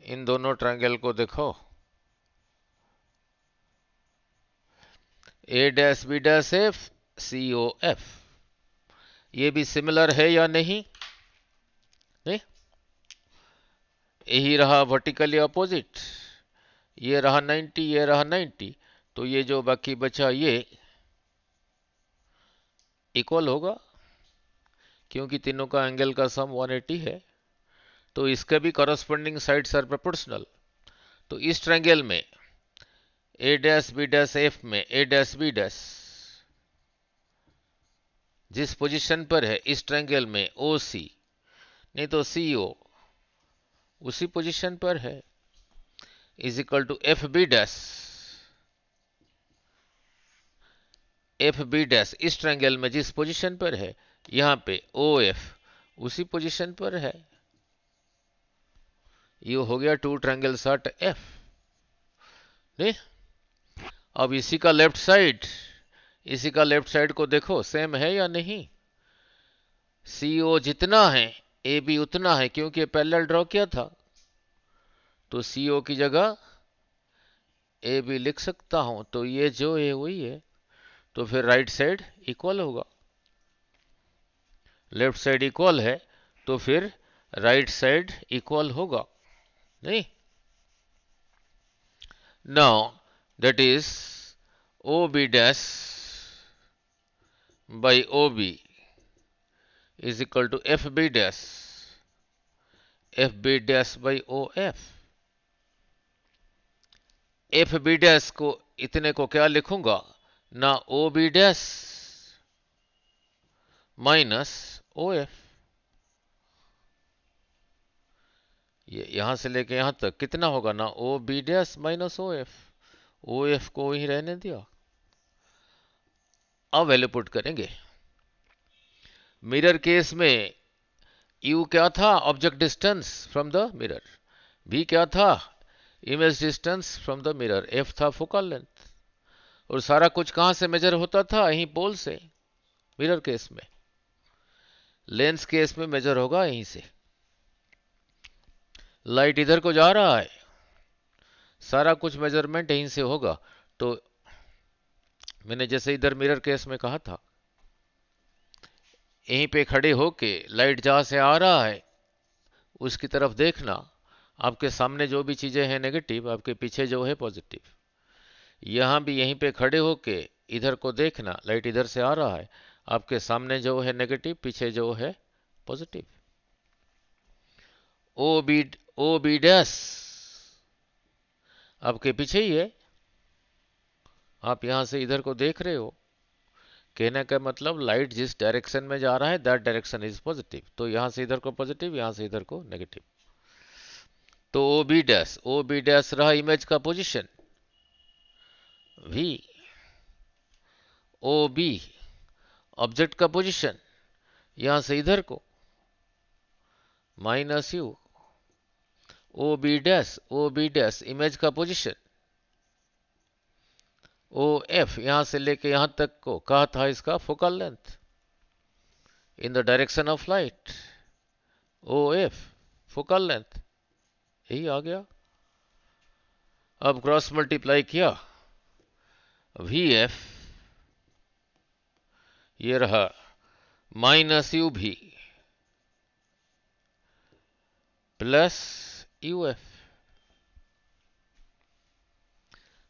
इन दोनों ट्रायंगल को देखो, A dash B dash F C O F. ये भी सिमिलर है या नहीं? नहीं, यही रहा वर्टिकली अपोजिट, ये रहा 90, ये रहा 90, तो ये जो बाकी बचा ये इक्वल होगा क्योंकि तीनों का एंगल का सम 180 है। तो इसके भी कॉरस्पॉन्डिंग साइड्स आर प्रोपोर्शनल। तो इस ट्रायंगल में ए डैश बी डैश एफ में ए डैश बी डैश जिस पोजीशन पर है इस ट्रायंगल में ओ सी नहीं तो सी ओ उसी पोजीशन पर है, is equal to F B dash, F B dash इस ट्रायंगल में जिस पोजीशन पर है यहां पे ओ एफ उसी पोजीशन पर है। ये हो गया टू ट्रायंगल्स एट एफ। नहीं, अब इसी का लेफ्ट साइड, इसी का लेफ्ट साइड को देखो सेम है या नहीं। सी ओ जितना है ए बी उतना है क्योंकि पैरेलल ड्रॉ किया था, तो सी ओ की जगह ए बी लिख सकता हूं। तो ये जो है वही है, तो फिर राइट साइड इक्वल होगा। लेफ्ट साइड इक्वल है तो फिर राइट साइड इक्वल होगा। नहीं, now that is O B dash by O B is equal to FB dash, FB dash by OF। FB dash को इतने को क्या लिखूंगा ना, OB dash माइनस OF। ये यहां से लेके यहां तक कितना होगा ना, OB dash minus OF। OF को ही रहने दिया। अब वैल्यू पुट करेंगे। मिरर केस में U क्या था, object distance from the mirror. V क्या था, image distance from the mirror. F था फोकल लेंथ। और सारा कुछ कहां से मेजर होता था, यहीं पोल से। मिरर केस में, लेंस केस में मेजर होगा यहीं से। लाइट इधर को जा रहा है, सारा कुछ मेजरमेंट यहीं से होगा। तो मैंने जैसे इधर मिरर केस में कहा था, यहीं पे खड़े होके लाइट जहां से आ रहा है उसकी तरफ देखना। आपके सामने जो भी चीजें हैं नेगेटिव, आपके पीछे जो है पॉजिटिव। यहां भी यहीं पे खड़े होके इधर को देखना, लाइट इधर से आ रहा है, आपके सामने जो है नेगेटिव, पीछे जो है पॉजिटिव। ओ बी डैश आपके पीछे ही है, आप यहां से इधर को देख रहे हो कहने का मतलब लाइट जिस डायरेक्शन में जा रहा है दैट डायरेक्शन इज पॉजिटिव, तो यहां से इधर को पॉजिटिव, यहां से इधर को नेगेटिव। तो ओ बी डैश रहा इमेज का position V, O B object का पोजीशन यहां से इधर को minus U, O B dash image का पोजीशन ओ एफ यहां से लेके यहां तक को कहा था इसका focal length in the direction of light, O F focal length, यही आ गया। अब क्रॉस मल्टीप्लाई किया, वी एफ ये रहा माइनस यू भी प्लस यू एफ,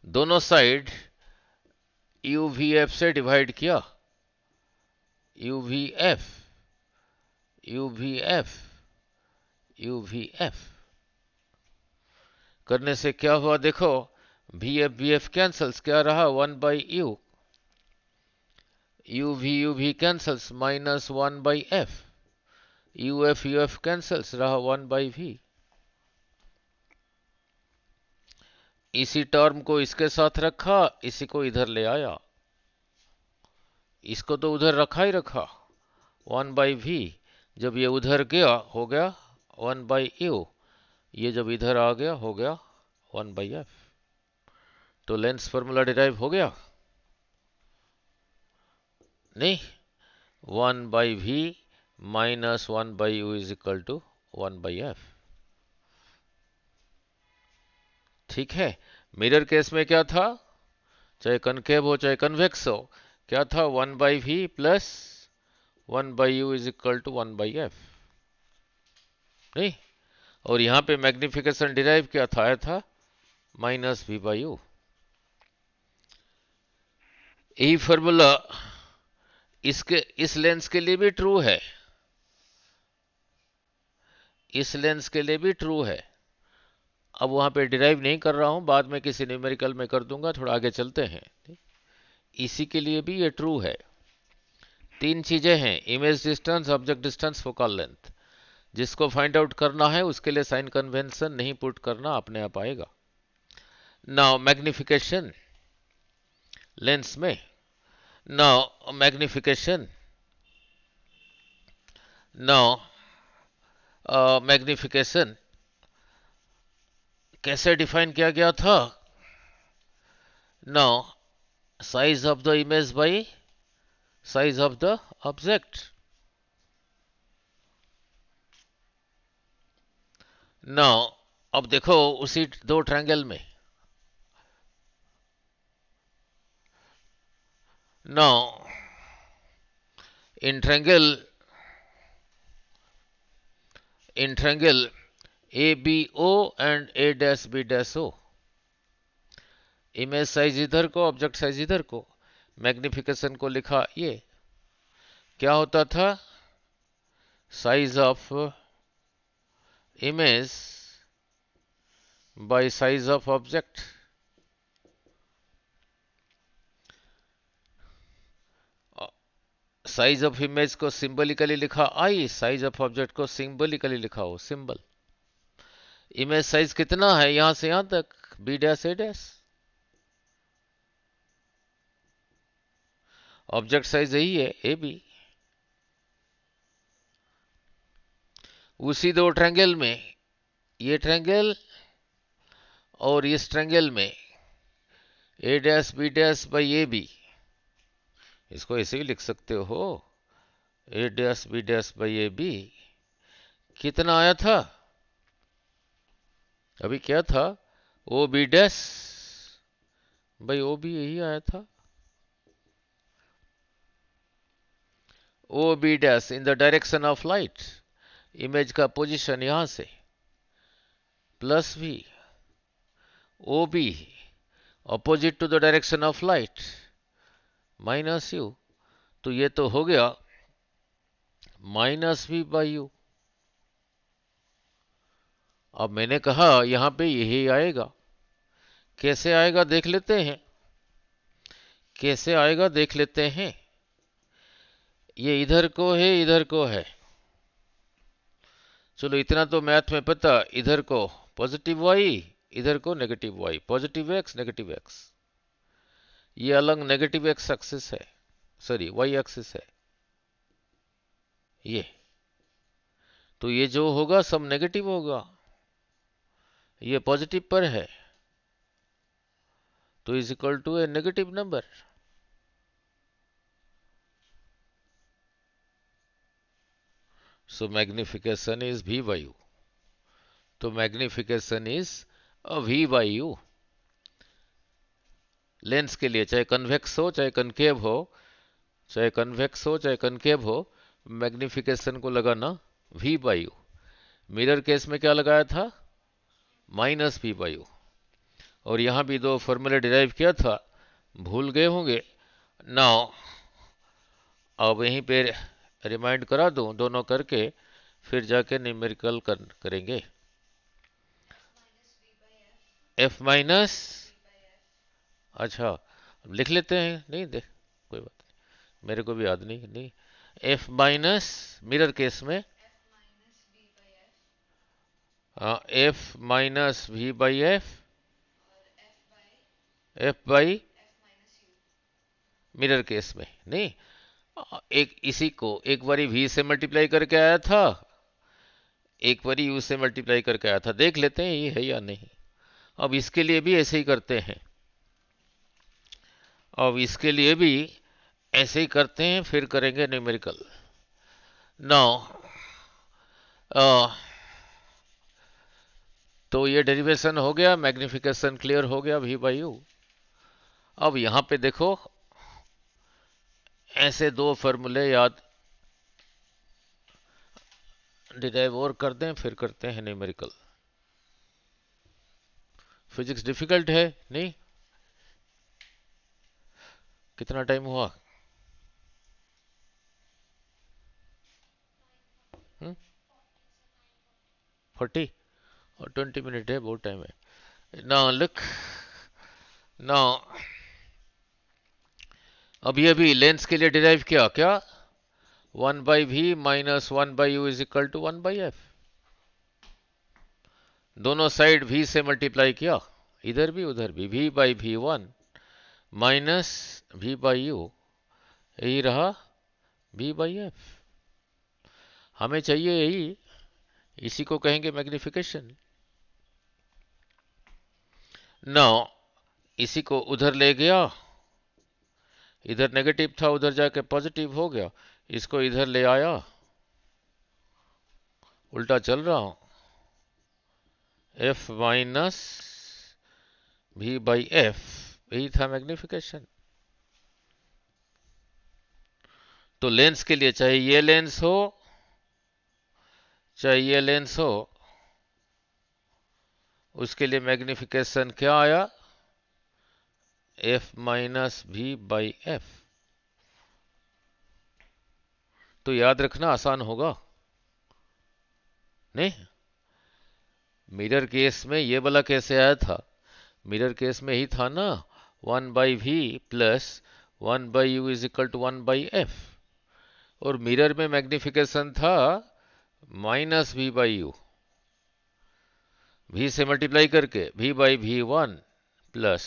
दोनों साइड यू वी एफ से डिवाइड किया, you V F you V F you V F करने से क्या हुआ देखो, वी एफ कैंसल्स, क्या रहा 1/u, U V cancels minus 1/f, U F cancels रहा 1/v। इसी टर्म को इसके साथ रखा, इसी को इधर ले आया, इसको तो उधर रखा ही रखा 1/v, जब ये उधर गया हो गया 1/u, ये जब इधर आ गया हो गया 1/f, तो लेंस फॉर्मूला डिराइव हो गया नहीं, 1/v minus 1/u is equal to 1/f। ठीक है, मिरर केस में क्या था, चाहे कनकेव हो चाहे कन्वेक्स हो, क्या था 1/v plus 1/u is equal to 1/f नहीं, और यहां पे मैग्निफिकेशन डिराइव क्या था, आया था माइनस v/u। यही फॉर्मूला इसके इस लेंस के लिए भी ट्रू है, इस लेंस के लिए भी ट्रू है। अब वहां पे डिराइव नहीं कर रहा हूं, बाद में किसी न्यूमेरिकल में कर दूंगा, थोड़ा आगे चलते हैं। इसी के लिए भी ये ट्रू है। तीन चीजें हैं, image distance, object distance, focal length. जिसको फाइंड आउट करना है उसके लिए साइन कन्वेंशन नहीं पुट करना, अपने आप आएगा। नाउ मैग्निफिकेशन लेंस में, नाउ मैग्निफिकेशन, नाउ मैग्निफिकेशन कैसे डिफाइन किया गया था, now size of the image by size of the object. Now अब देखो उसी दो ट्रायंगल में, now in triangle ABO and A-BO, image size इधर को, ऑब्जेक्ट साइज इधर को, मैग्निफिकेशन को लिखा ये, क्या होता था size of image by size of object. Size of image को सिंबलिकली लिखा आई, साइज ऑफ ऑब्जेक्ट को सिंबलिकली लिखा हो सिंबल। इमेज साइज कितना है यहां से यहां तक, B dash A dash, object size यही है AB। उसी दो ट्रायंगल में, ये ट्रायंगल और इस ट्रायंगल में A dash B dash by AB, इसको ऐसे भी लिख सकते हो A dash B dash by AB, कितना आया था अभी, क्या था OB डैश बाई OB, यही आया था OB dash in the direction of light, image का पोजीशन यहां से, plus V OB opposite to the direction of light minus U, तो ये तो हो गया माइनस V/U। अब मैंने कहा यहां पे यही आएगा, कैसे आएगा देख लेते हैं, कैसे आएगा देख लेते हैं। ये इधर को है, इधर को है। चलो इतना तो मैथ में पता, इधर को पॉजिटिव वाई, इधर को negative Y, positive X negative X. ये अलग नेगेटिव एक्स एक्सिस है, सॉरी वाई एक्सिस है ये। तो ये जो होगा सब नेगेटिव होगा, ये पॉजिटिव पर है, तो is equal to a negative number. So magnification is v by u। तो magnification is v by u। Lens के लिए चाहे कन्वेक्स हो चाहे कनकेव हो, चाहे कन्वेक्स हो चाहे कनकेव हो, मैग्निफिकेशन को लगाना v by u। Mirror case में क्या लगाया था, माइनस v by u। और यहां भी दो फॉर्मूले डिराइव किया था, भूल गए होंगे। नाउ अब यहीं पे रिमाइंड करा दूं दोनों करके, फिर जाके न्यूमेरिकल करेंगे। f माइनस, अच्छा लिख लेते हैं, नहीं देख कोई बात नहीं, मेरे को भी याद नहीं। f माइनस मिरर केस में f minus v by f by mirror case में नहीं, एक इसी को एक बारी v से मल्टीप्लाई करके आया था, एक बारी u से मल्टीप्लाई करके आया था। देख लेते हैं ये है या नहीं। अब इसके लिए भी ऐसे ही करते हैं, अब इसके लिए भी ऐसे ही करते हैं, फिर करेंगे न्यूमेरिकल। नाउ तो ये डेरिवेशन हो गया, मैग्निफिकेशन क्लियर हो गया v बाई u। अब यहां पे देखो, ऐसे दो फॉर्मूले याद डिराइव और कर दें, फिर करते हैं न्यूमेरिकल। फिजिक्स डिफिकल्ट है नहीं? कितना टाइम हुआ? 40 और 20 मिनट है, बहुत टाइम है। नाउ लुक, नाउ अभी लेंस के लिए डिराइव किया क्या, 1 by V minus 1 by U is equal to 1 by F. दोनों साइड v से मल्टीप्लाई किया, इधर भी उधर भी, v by V one minus v by U, यही रहा v बाई एफ। हमें चाहिए यही, इसी को कहेंगे मैग्निफिकेशन। नाउ इसी को उधर ले गया, इधर नेगेटिव था उधर जाके पॉजिटिव हो गया, इसको इधर ले आया, उल्टा चल रहा हूं, f minus v by F, यही था मैग्निफिकेशन। तो लेंस के लिए चाहे ये लेंस हो चाहे ये लेंस हो, उसके लिए मैग्निफिकेशन क्या आया, f minus v by F. तो याद रखना आसान होगा नहीं? मिरर केस में ये वाला कैसे आया था, मिरर केस में ही था ना, 1 by V plus 1 by U is equal to 1 by F. और मिरर में मैग्निफिकेशन था minus V by U, v से मल्टीप्लाई करके v by V one plus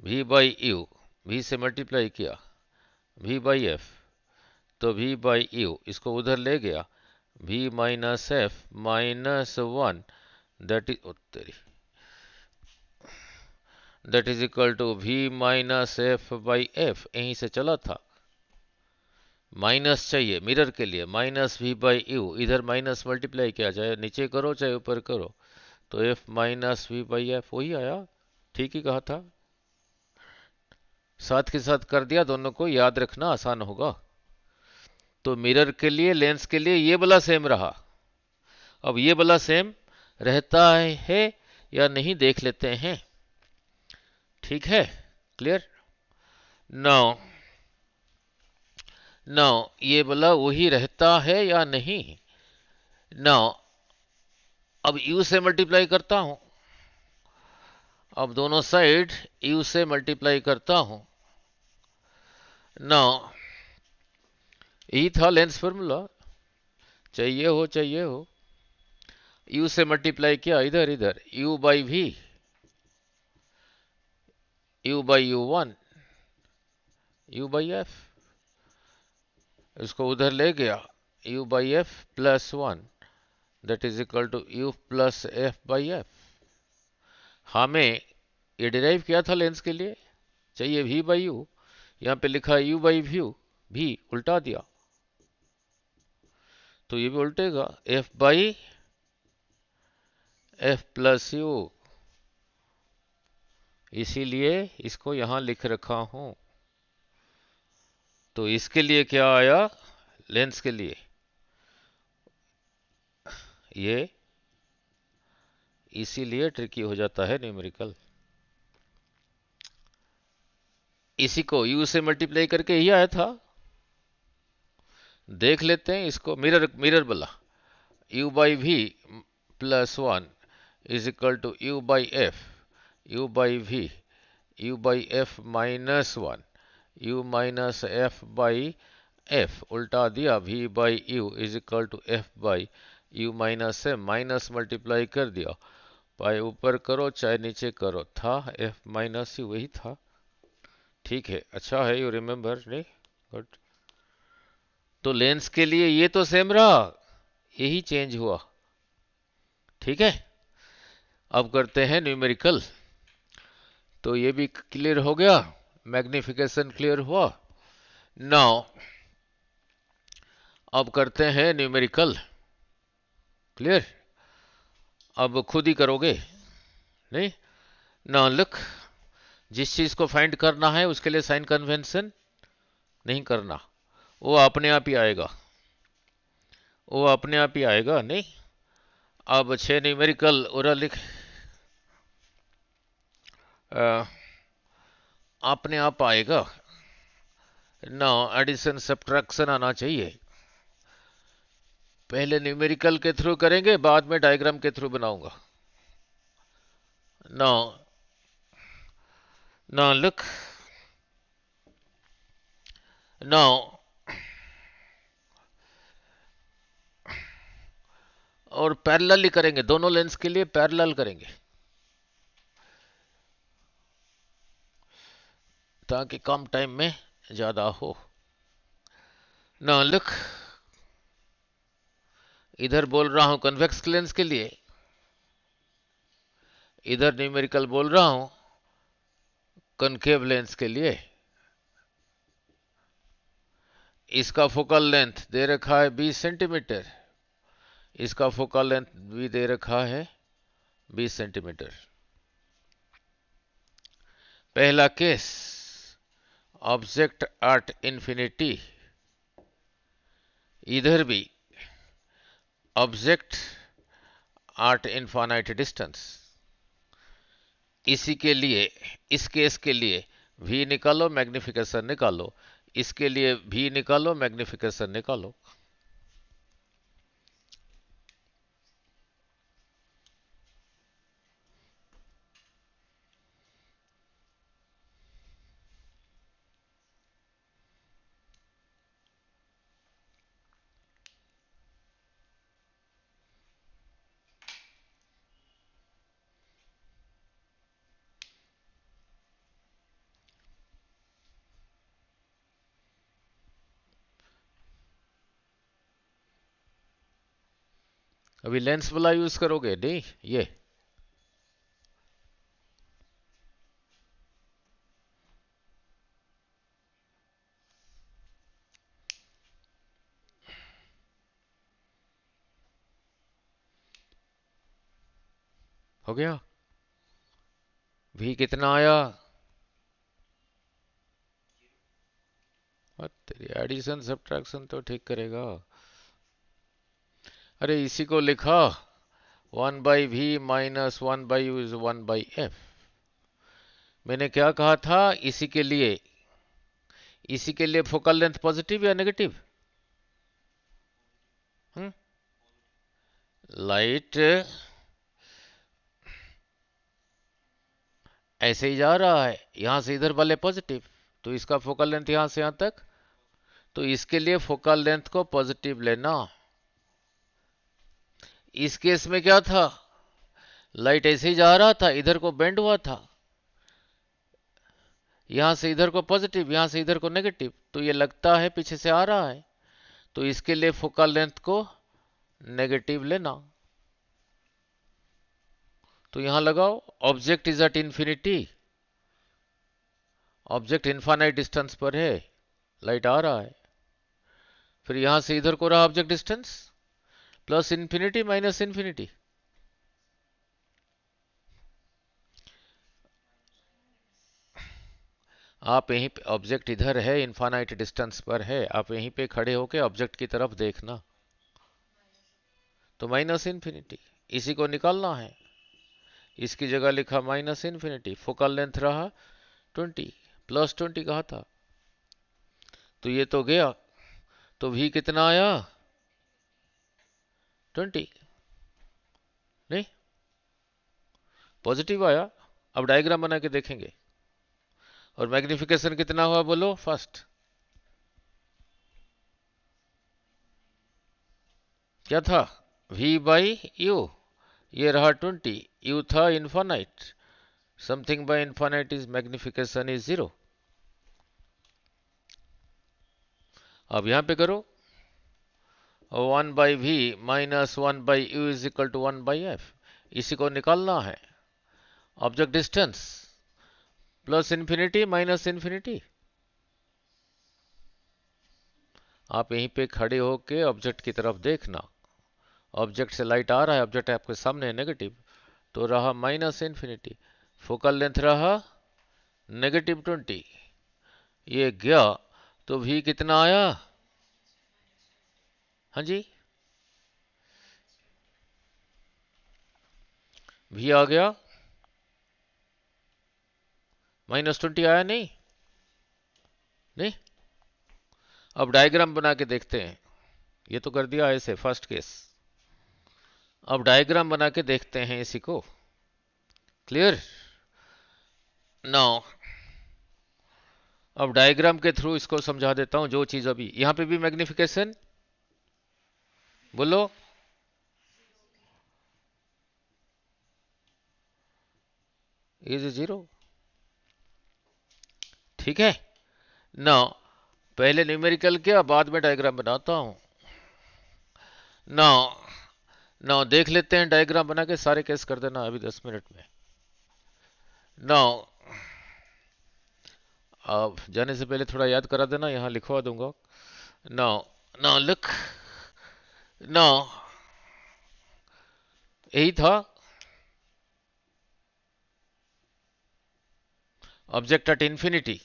v by U, v से मल्टीप्लाई किया v बाई एफ, तो v बाई यू इसको उधर ले गया, v minus F minus one, that is equal to v minus F by F. यहीं से चला था, माइनस चाहिए मिरर के लिए, माइनस v बाई यू, इधर माइनस मल्टीप्लाई किया, चाहे नीचे करो चाहे ऊपर करो, तो f minus v by F वही आया। ठीक ही कहा था, साथ के साथ कर दिया, दोनों को याद रखना आसान होगा। तो मिरर के लिए लेंस के लिए ये वाला सेम रहा, अब ये वाला सेम रहता है या नहीं देख लेते हैं। ठीक है, क्लियर? नाउ नाउ ये वाला वही रहता है या नहीं। नाउ अब u से मल्टीप्लाई करता हूं, अब दोनों साइड u से मल्टीप्लाई करता हूं। नाउ यही था लेंस फॉर्मूला। चाहिए हो यू से मल्टीप्लाई किया इधर इधर, U by V, U by U one, U by F, इसको उधर ले गया, U by F plus one, that is equal to U plus F by F. हमें ये डिराइव किया था लेंस के लिए, चाहिए वी बाई यू, यहाँ पे लिखा है यू बाई व्यू, भी उल्टा दिया तो ये भी उल्टेगा, F by F plus U, इसीलिए इसको यहां लिख रखा हूं। तो इसके लिए क्या आया, लेंस के लिए ये, इसीलिए ट्रिकी हो जाता है न्यूमेरिकल। इसी को u से मल्टीप्लाई करके ही आया था। देख लेते हैं इसको, मिरर मिरर बोला, u by V plus one is equal to U by F, U by V, U by F minus one, U minus F by F, उल्टा दिया v by U is equal to F by U minus से माइनस मल्टीप्लाई कर दिया, पाई ऊपर करो चाहे नीचे करो, था एफ माइनस यू, वही था। ठीक है, अच्छा है, यू रिमेम्बर, नहीं गुड। तो लेंस के लिए ये तो सेम रहा, यही चेंज हुआ। ठीक है, अब करते हैं न्यूमेरिकल। तो ये भी क्लियर हो गया, मैग्निफिकेशन क्लियर हुआ। नाउ अब करते हैं न्यूमेरिकल, क्लियर। अब खुद ही करोगे, नहीं ना लुक, जिस चीज को फाइंड करना है उसके लिए साइन कन्वेंशन नहीं करना, वो अपने आप ही आएगा, वो अपने आप ही आएगा, नहीं। अब 6 न्यूमेरिकल और लिख, अपने आप आएगा ना, एडिशन सब्ट्रैक्शन आना चाहिए। पहले न्यूमेरिकल के थ्रू करेंगे, बाद में डायग्राम के थ्रू बनाऊंगा। ना ना लुक, नाउ और पैरेलल ही करेंगे, दोनों लेंस के लिए पैरेलल करेंगे ताकि कम टाइम में ज्यादा हो। ना लुक, इधर बोल रहा हूं कन्वेक्स लेंस के लिए, इधर न्यूमेरिकल बोल रहा हूं कनकेव लेंस के लिए। इसका फोकल लेंथ दे रखा है 20 सेंटीमीटर, इसका फोकल लेंथ भी दे रखा है 20 सेंटीमीटर। पहला केस, ऑब्जेक्ट एट इंफिनिटी, इधर भी ऑब्जेक्ट एट इनफाइनाइट डिस्टेंस। इसी के लिए, इस केस के लिए v निकालो, मैग्निफिकेशन निकालो, इसके लिए v निकालो, मैग्निफिकेशन निकालो। अभी लेंस वाला यूज करोगे, नहीं ये हो गया। v कितना आया, तेरी एडिशन सब्ट्रैक्शन तो ठीक करेगा। अरे इसी को लिखा, 1/v minus 1/u is 1/f। मैंने क्या कहा था, इसी के लिए, इसी के लिए फोकल लेंथ पॉजिटिव या नेगेटिव, लाइट ऐसे ही जा रहा है, यहां से इधर वाले पॉजिटिव, तो इसका फोकल लेंथ यहां से यहां तक तो इसके लिए फोकल लेंथ को पॉजिटिव लेना। इस केस में क्या था, लाइट ऐसे ही जा रहा था, इधर को बेंड हुआ था, यहां से इधर को पॉजिटिव, यहां से इधर को नेगेटिव, तो ये लगता है पीछे से आ रहा है, तो इसके लिए फोकल लेंथ को नेगेटिव लेना। तो यहां लगाओ, object is at infinity, object infinite distance पर है, लाइट आ रहा है, फिर यहां से इधर को रहा object distance plus infinity minus infinity. आप यहीं पे, ऑब्जेक्ट इधर है, इनफाइनाइट डिस्टेंस पर है, आप यहीं पे खड़े होके ऑब्जेक्ट की तरफ देखना, तो माइनस इंफिनिटी, इसी को निकालना है, इसकी जगह लिखा माइनस इंफिनिटी, फोकल लेंथ रहा 20, प्लस 20 कहा था, तो ये तो गया, तो भी कितना आया 20, नहीं पॉजिटिव आया। अब डायग्राम बना के देखेंगे, और मैग्निफिकेशन कितना हुआ बोलो फर्स्ट, क्या था v बाई यू, ये रहा 20, यू था infinite, something by infinite is magnification is 0। अब यहां पे करो, 1 by V minus 1 by U is equal to 1 by F, इसी को निकालना है, object distance plus infinity minus infinity. आप यहीं पे खड़े होके ऑब्जेक्ट की तरफ देखना, ऑब्जेक्ट से लाइट आ रहा है, ऑब्जेक्ट आपके सामने है नेगेटिव, तो रहा माइनस इंफिनिटी, फोकल लेंथ रहा नेगेटिव 20, ये गया, तो भी कितना आया, हाँ जी भी आ गया -20 आया, नहीं नहीं। अब डायग्राम बना के देखते हैं, ये तो कर दिया ऐसे फर्स्ट केस, अब डायग्राम बना के देखते हैं इसी को, क्लियर नाउ। अब डायग्राम के थ्रू इसको समझा देता हूं, जो चीज अभी यहां पे भी मैग्निफिकेशन बोलो, इज 0, ठीक है ना। पहले न्यूमेरिकल किया, बाद में डायग्राम बनाता हूं ना। ना देख लेते हैं डायग्राम बना के, सारे केस कर देना अभी 10 मिनट में ना। अब जाने से पहले थोड़ा याद करा देना, यहां लिखवा दूंगा ना। ना लुक ना, यही था ऑब्जेक्ट एट इंफिनिटी,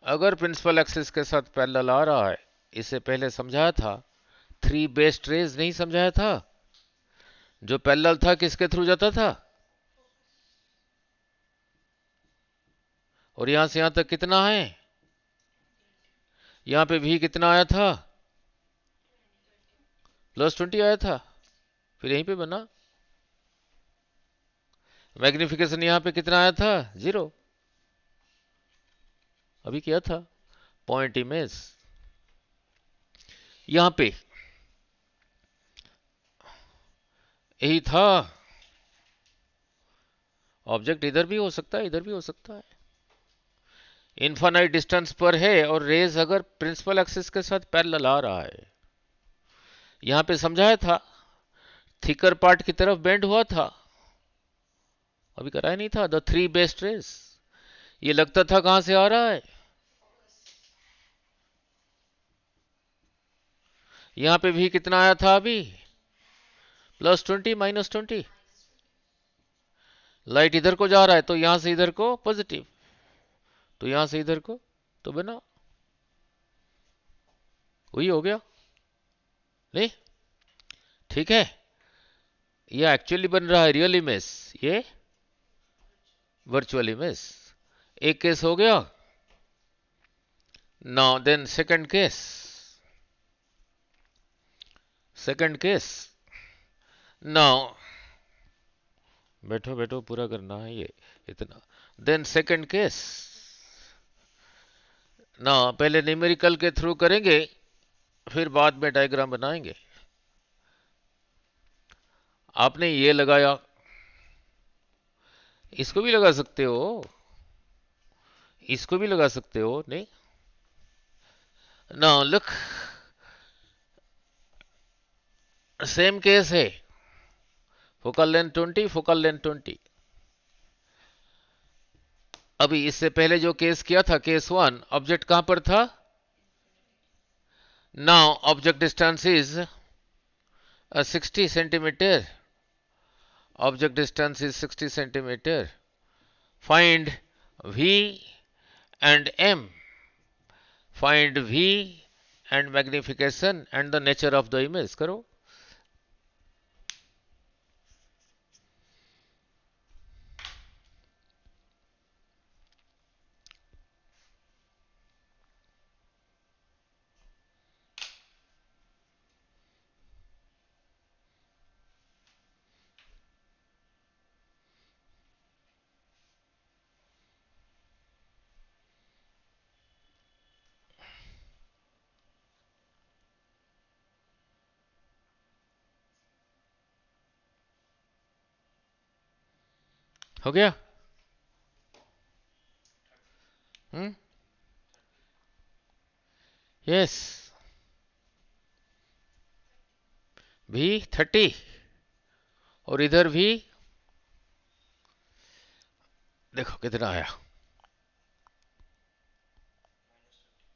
अगर प्रिंसिपल एक्सिस के साथ पैरेलल आ रहा है, इसे पहले समझाया था, 3 बेस्ड रेज नहीं समझाया था, जो पैरेलल था किसके थ्रू जाता था, और यहां से यहां तक कितना है, यहां पे भी कितना आया था, +20 आया था, फिर यहीं पे बना, मैग्निफिकेशन यहां पे कितना आया था 0, अभी क्या था पॉइंट इमेज, यहां पे यही था, ऑब्जेक्ट इधर भी हो सकता है, इधर भी हो सकता है, इनफाइनाइट डिस्टेंस पर है, और रेज अगर प्रिंसिपल एक्सिस के साथ पैरेलल आ रहा है, यहां पे समझाया था, थिकर पार्ट की तरफ बेंड हुआ था, अभी कराया नहीं था, द 3 बेस्ड रेज, ये लगता था कहां से आ रहा है, यहां पे भी कितना आया था अभी, +20 -20, लाइट इधर को जा रहा है, तो यहां से इधर को पॉजिटिव, तो यहां से इधर को, तो बना, वही हो गया, नहीं ठीक है। ये एक्चुअली बन रहा है रियल इमेज, ये वर्चुअल इमेज, एक केस हो गया। Now then second case now, बैठो बैठो पूरा करना है ये इतना, देन सेकंड केस ना पहले न्यूमेरिकल के थ्रू करेंगे, फिर बाद में डायग्राम बनाएंगे। आपने ये लगाया, इसको भी लगा सकते हो, इसको भी लगा सकते हो, नहीं? ना लुक, सेम केस है, फोकल लेंथ 20, फोकल लेंथ 20। अभी इससे पहले जो केस किया था, केस 1, ऑब्जेक्ट कहां पर था? Now object distance is 60 centimetre, object distance is 60 centimetre. Find v and m, find v and magnification and the nature of the image। करो। हो गया? हम्म, यस। भी 30, और इधर भी देखो कितना आया।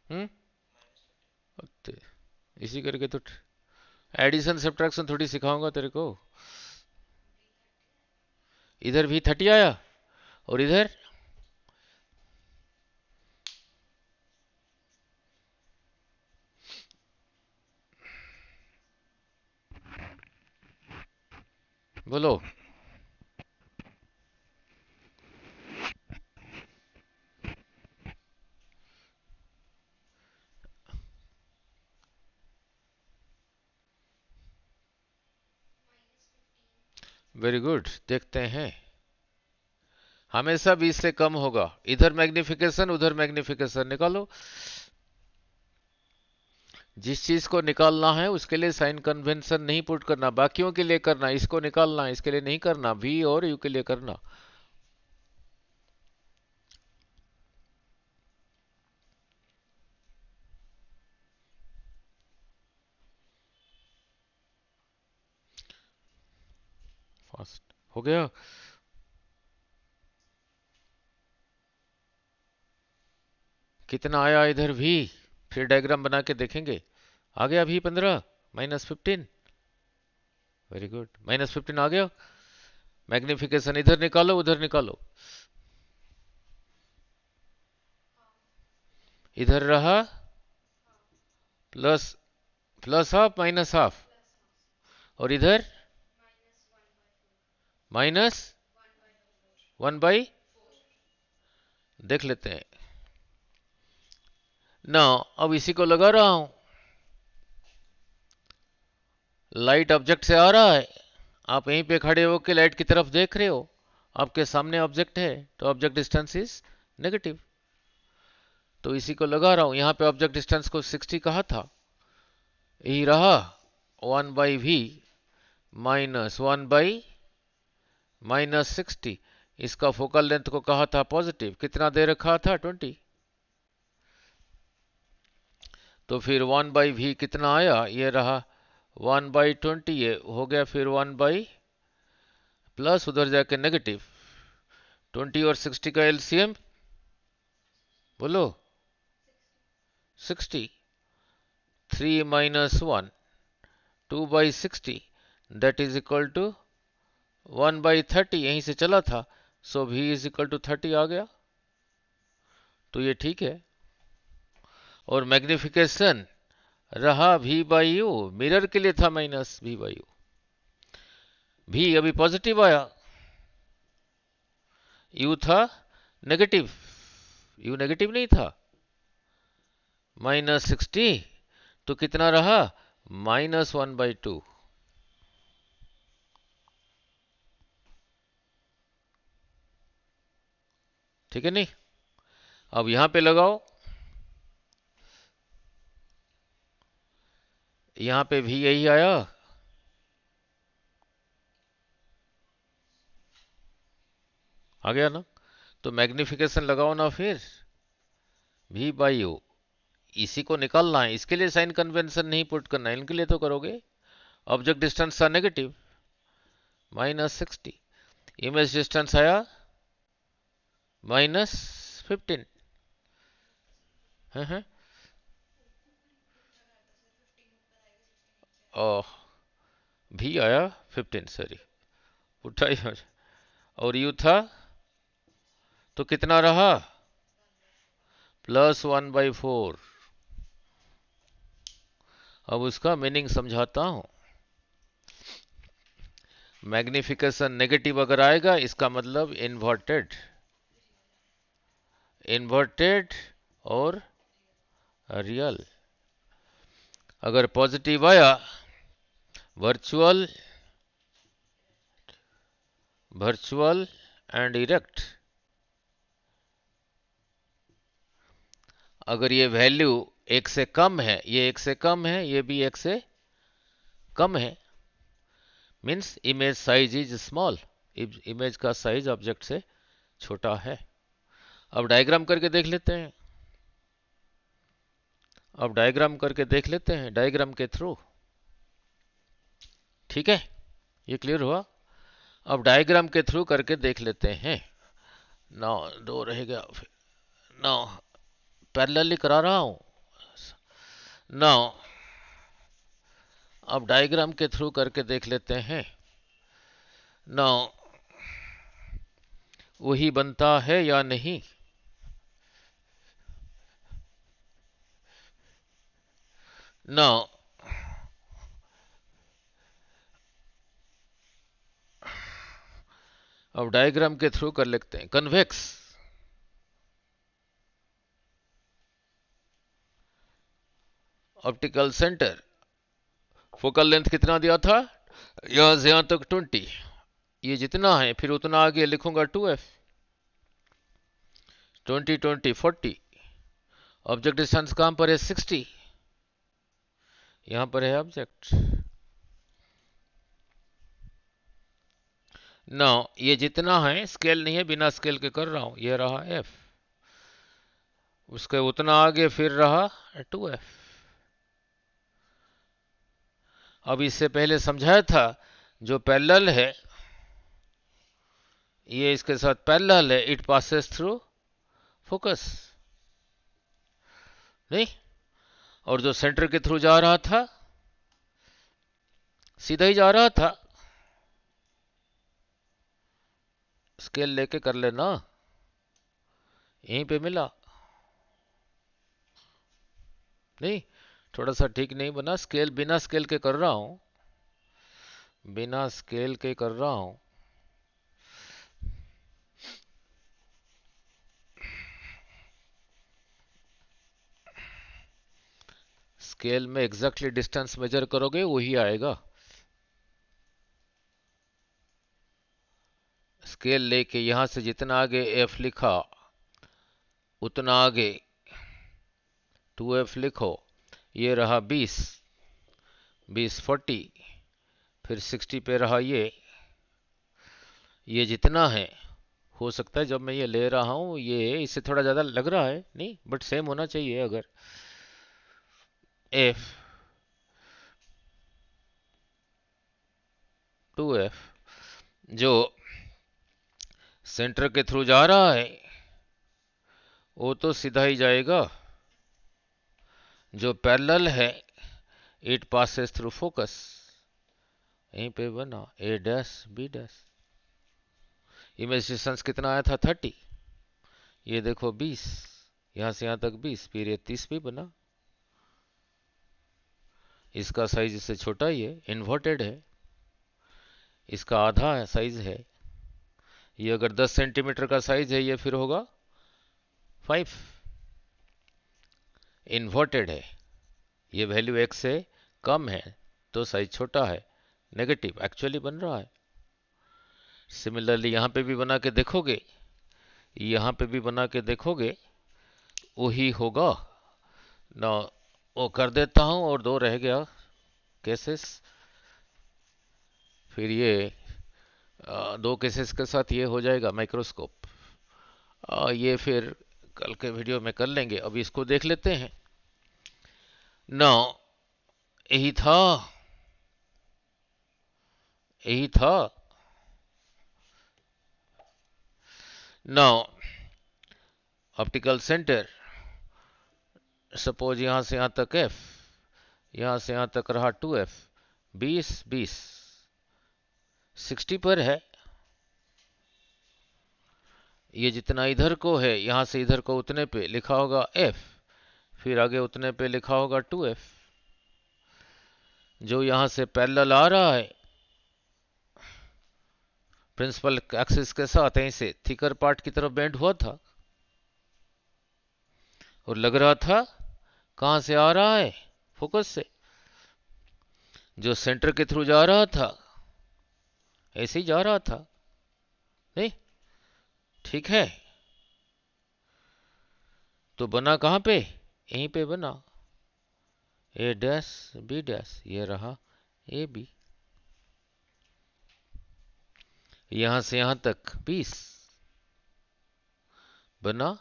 हम्म, इसी करके तो एडिशन सब्ट्रैक्शन थोड़ी सिखाऊंगा तेरे को। इधर भी 30 आया, और इधर बोलो। वेरी गुड, देखते हैं। हमेशा 20 से कम होगा। इधर मैग्निफिकेशन, उधर मैग्निफिकेशन निकालो। जिस चीज को निकालना है उसके लिए साइन कन्वेंशन नहीं पुट करना, बाकियों के लिए करना। इसको निकालना, इसके लिए नहीं करना, वी और यू के लिए करना। फास्ट हो गया। कितना आया इधर भी? फिर डायग्राम बना के देखेंगे। आ गया भी 15, -15। वेरी गुड, -15 आ गया। मैग्निफिकेशन इधर निकालो, उधर निकालो। इधर रहा plus, plus half minus half, और इधर -1/, देख लेते हैं ना। अब इसी को लगा रहा हूं। लाइट ऑब्जेक्ट से आ रहा है, आप यहीं पे खड़े होकर लाइट की तरफ देख रहे हो, आपके सामने ऑब्जेक्ट है, तो ऑब्जेक्ट डिस्टेंस इज नेगेटिव। तो इसी को लगा रहा हूं। यहां पे ऑब्जेक्ट डिस्टेंस को 60 कहा था, यही रहा 1/v -1/-60। इसका फोकल लेंथ को कहा था पॉजिटिव, कितना दे रखा था? 20। तो फिर 1/v कितना आया? ये रहा 1/20, ये हो गया फिर 1/ प्लस उधर जाके नेगेटिव। 20 और 60 का एलसीएम बोलो। 60, 3 - 1, 2/60, दैट इज इक्वल टू 1/30। यहीं से चला था, सो v इज इक्वल टू 30 आ गया। तो ये ठीक है। और मैग्निफिकेशन रहा v/u, मिरर के लिए था -v/u। भी अभी पॉजिटिव आया, u था नेगेटिव, u नेगेटिव नहीं था, -60। तो कितना रहा? -1/2। ठीक है नहीं? अब यहां पे लगाओ, यहाँ पे भी यही आया, आ गया ना। तो मैग्निफिकेशन लगाओ ना फिर, भी बाई यू, इसी को निकालना है, इसके लिए साइन कन्वेंशन नहीं पुट करना है, इनके लिए तो करोगे। ऑब्जेक्ट डिस्टेंस था नेगेटिव -60, इमेज डिस्टेंस आया -15 है। और भी आया 15, सॉरी उठाई। और यू था तो कितना रहा, +1/4। अब उसका मीनिंग समझाता हूं। मैग्निफिकेशन नेगेटिव अगर आएगा इसका मतलब इन्वर्टेड, इन्वर्टेड और रियल। अगर पॉजिटिव आया वर्चुअल, वर्चुअल एंड इरेक्ट। अगर ये वैल्यू 1 से कम है, ये 1 से कम है, ये भी 1 से कम है, means image size is small, image का साइज ऑब्जेक्ट से छोटा है। अब डायग्राम करके देख लेते हैं, अब डायग्राम करके देख लेते हैं, डायग्राम के थ्रू। ठीक है, ये क्लियर हुआ। अब डायग्राम के थ्रू करके देख लेते हैं। नौ दो रह गया, नौ पैरेलली करा रहा हूं। नौ अब डायग्राम के थ्रू करके देख लेते हैं। नौ वही बनता है या नहीं, नौ अब डायग्राम के थ्रू कर लेते हैं। Convex, optical centre, focal length कितना दिया था, यहां से यहां तक 20, ये जितना है फिर उतना आगे लिखूंगा 2f, 20 20 40। ऑब्जेक्ट डिस्टेंस कहां पर है, 60, यहां पर है ऑब्जेक्ट। ना ये जितना है स्केल नहीं है, बिना स्केल के कर रहा हूं, ये रहा f, उसके उतना आगे फिर रहा 2f। अब इससे पहले समझाया था जो पैरेलल है, ये इसके साथ पैरेलल है, इट पासेस थ्रू फोकस, नहीं। और जो सेंटर के थ्रू जा रहा था सीधा ही जा रहा था, स्केल लेके कर लेना, यहीं पे मिला, नहीं थोड़ा सा ठीक नहीं बना, स्केल बिना स्केल के कर रहा हूं, बिना स्केल के कर रहा हूं। स्केल में एग्जैक्टली डिस्टेंस मेजर करोगे वही आएगा। स्केल लेके यहां से जितना आगे f लिखा उतना आगे 2f लिखो, ये रहा 20, 20 40, फिर 60 पे रहा ये जितना है। हो सकता है जब मैं ये ले रहा हूं ये इससे थोड़ा ज्यादा लग रहा है, नहीं बट सेम होना चाहिए। अगर f 2f जो सेंटर के थ्रू जा रहा है वो तो सीधा ही जाएगा, जो पैरेलल है इट पासेस थ्रू फोकस, यहीं पे बना a dash b dash. Image distance कितना आया था 30, ये देखो 20, यहां से यहां तक 20, फिर ये 30 भी बना, इसका साइज इससे छोटा ही है, इन्वर्टेड है, इसका आधा साइज है। ये अगर 10 सेंटीमीटर का साइज है ये फिर होगा 5, इन्वर्टेड है, ये वैल्यू 1 से कम है तो साइज छोटा है, नेगेटिव एक्चुअली बन रहा है। सिमिलरली यहां पे भी बना के देखोगे, यहां पे भी बना के देखोगे वही होगा ना। वो कर देता हूं, और 2 रह गया, केसेस, फिर ये दो केसेस के साथ ये हो जाएगा माइक्रोस्कोप। ये फिर कल के वीडियो में कर लेंगे, अभी इसको देख लेते हैं। नाउ यही था, यही था। नाउ ऑप्टिकल सेंटर, सपोज यहां से यहां तक एफ, यहां से यहां तक रहा 2f, 20 20 60 पर है। ये जितना इधर को है यहां से इधर को उतने पे लिखा होगा f, फिर आगे उतने पे लिखा होगा 2f। जो यहां से पैरेलल आ रहा है प्रिंसिपल एक्सिस के साथ, यहीं से थिकर पार्ट की तरफ बेंड हुआ था और लग रहा था कहां से आ रहा है, फोकस से, जो सेंटर के थ्रू जा रहा था ऐसे ही जा रहा था, नहीं? ठीक है, तो बना कहां पे, यहीं पे बना, ए डैश बी डैश, ये रहा ए बी, यहां से यहां तक 20 बना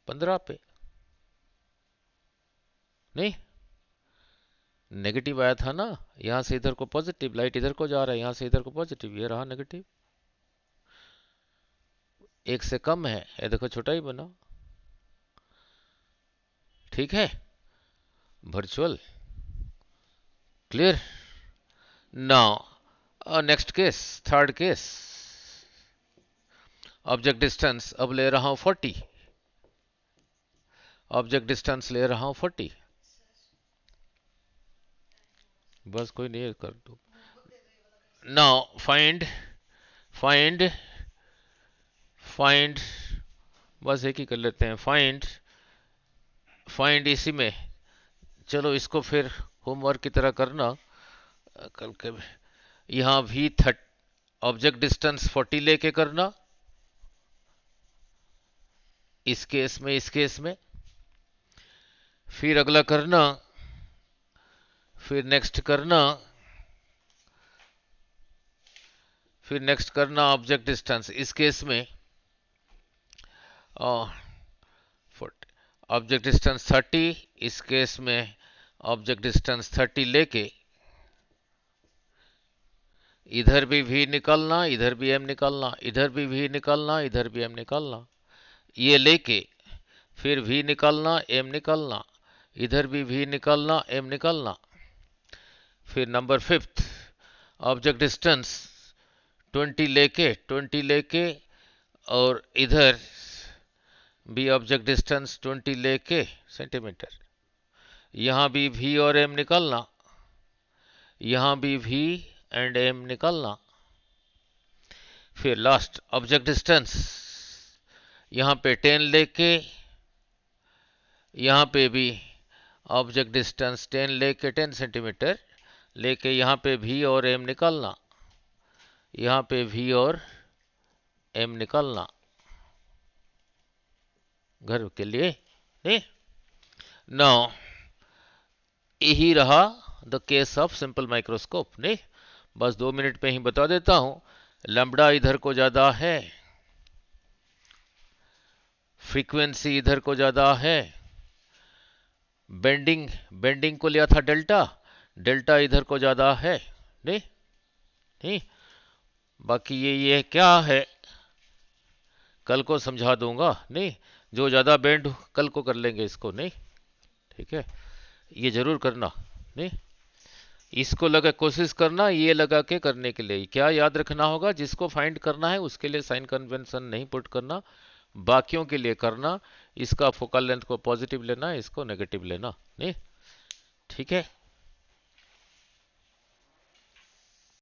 15 पे, नहीं? नेगेटिव आया था ना, यहां से इधर को पॉजिटिव, लाइट इधर को जा रहा है, यहां से इधर को पॉजिटिव, ये रहा नेगेटिव। एक से कम है, ये देखो छोटा ही बना, ठीक है, virtual, clear. Now next case, third case, object distance अब ले रहा हूं 40, ऑब्जेक्ट डिस्टेंस ले रहा हूं 40, बस कोई नहीं कर दो। नाउ फाइंड फाइंड फाइंड, बस एक ही कर लेते हैं, फाइंड फाइंड इसी में, चलो इसको फिर होमवर्क की तरह करना कल के। यहां भी ऑब्जेक्ट डिस्टेंस 40 लेके करना, इस केस में, इस केस में, फिर अगला करना, फिर नेक्स्ट करना, फिर नेक्स्ट करना ऑब्जेक्ट डिस्टेंस, इस केस में ऑब्जेक्ट डिस्टेंस 30, इस केस में ऑब्जेक्ट डिस्टेंस 30 लेके इधर भी v निकालना, इधर भी m निकालना, इधर भी v निकालना, इधर भी m निकालना, ये लेके फिर v निकालना m निकालना, इधर भी v निकालना m निकालना, फिर नंबर 5th ऑब्जेक्ट डिस्टेंस 20 लेके और इधर भी ऑब्जेक्ट डिस्टेंस 20 लेके सेंटीमीटर, यहां भी v और m निकालना, यहां भी v एंड m निकालना, फिर लास्ट ऑब्जेक्ट डिस्टेंस यहां पे 10 लेके, यहां पे भी ऑब्जेक्ट डिस्टेंस 10 लेके 10 सेंटीमीटर लेके यहां पे v और m निकालना, यहां पे v और m निकालना घर के लिए, नहीं? नाउ यही रहा the case of simple microscope, नहीं? बस 2 मिनट में ही बता देता हूं, लैम्ब्डा इधर को ज्यादा है, फ्रीक्वेंसी इधर को ज्यादा है, बेंडिंग को लिया था डेल्टा, डेल्टा इधर को ज्यादा है, नहीं? नहीं, बाकी ये क्या है कल को समझा दूंगा, नहीं? जो ज्यादा बेंड कल को कर लेंगे इसको, नहीं? ठीक है, ये जरूर करना, नहीं? इसको लगा कोशिश करना, ये लगा के करने के लिए क्या याद रखना होगा, जिसको फाइंड करना है उसके लिए साइन कन्वेंशन नहीं पुट करना, बाकियों के लिए करना, इसका फोकल लेंथ को पॉजिटिव लेना, इसको नेगेटिव लेना, नहीं? ठीक है।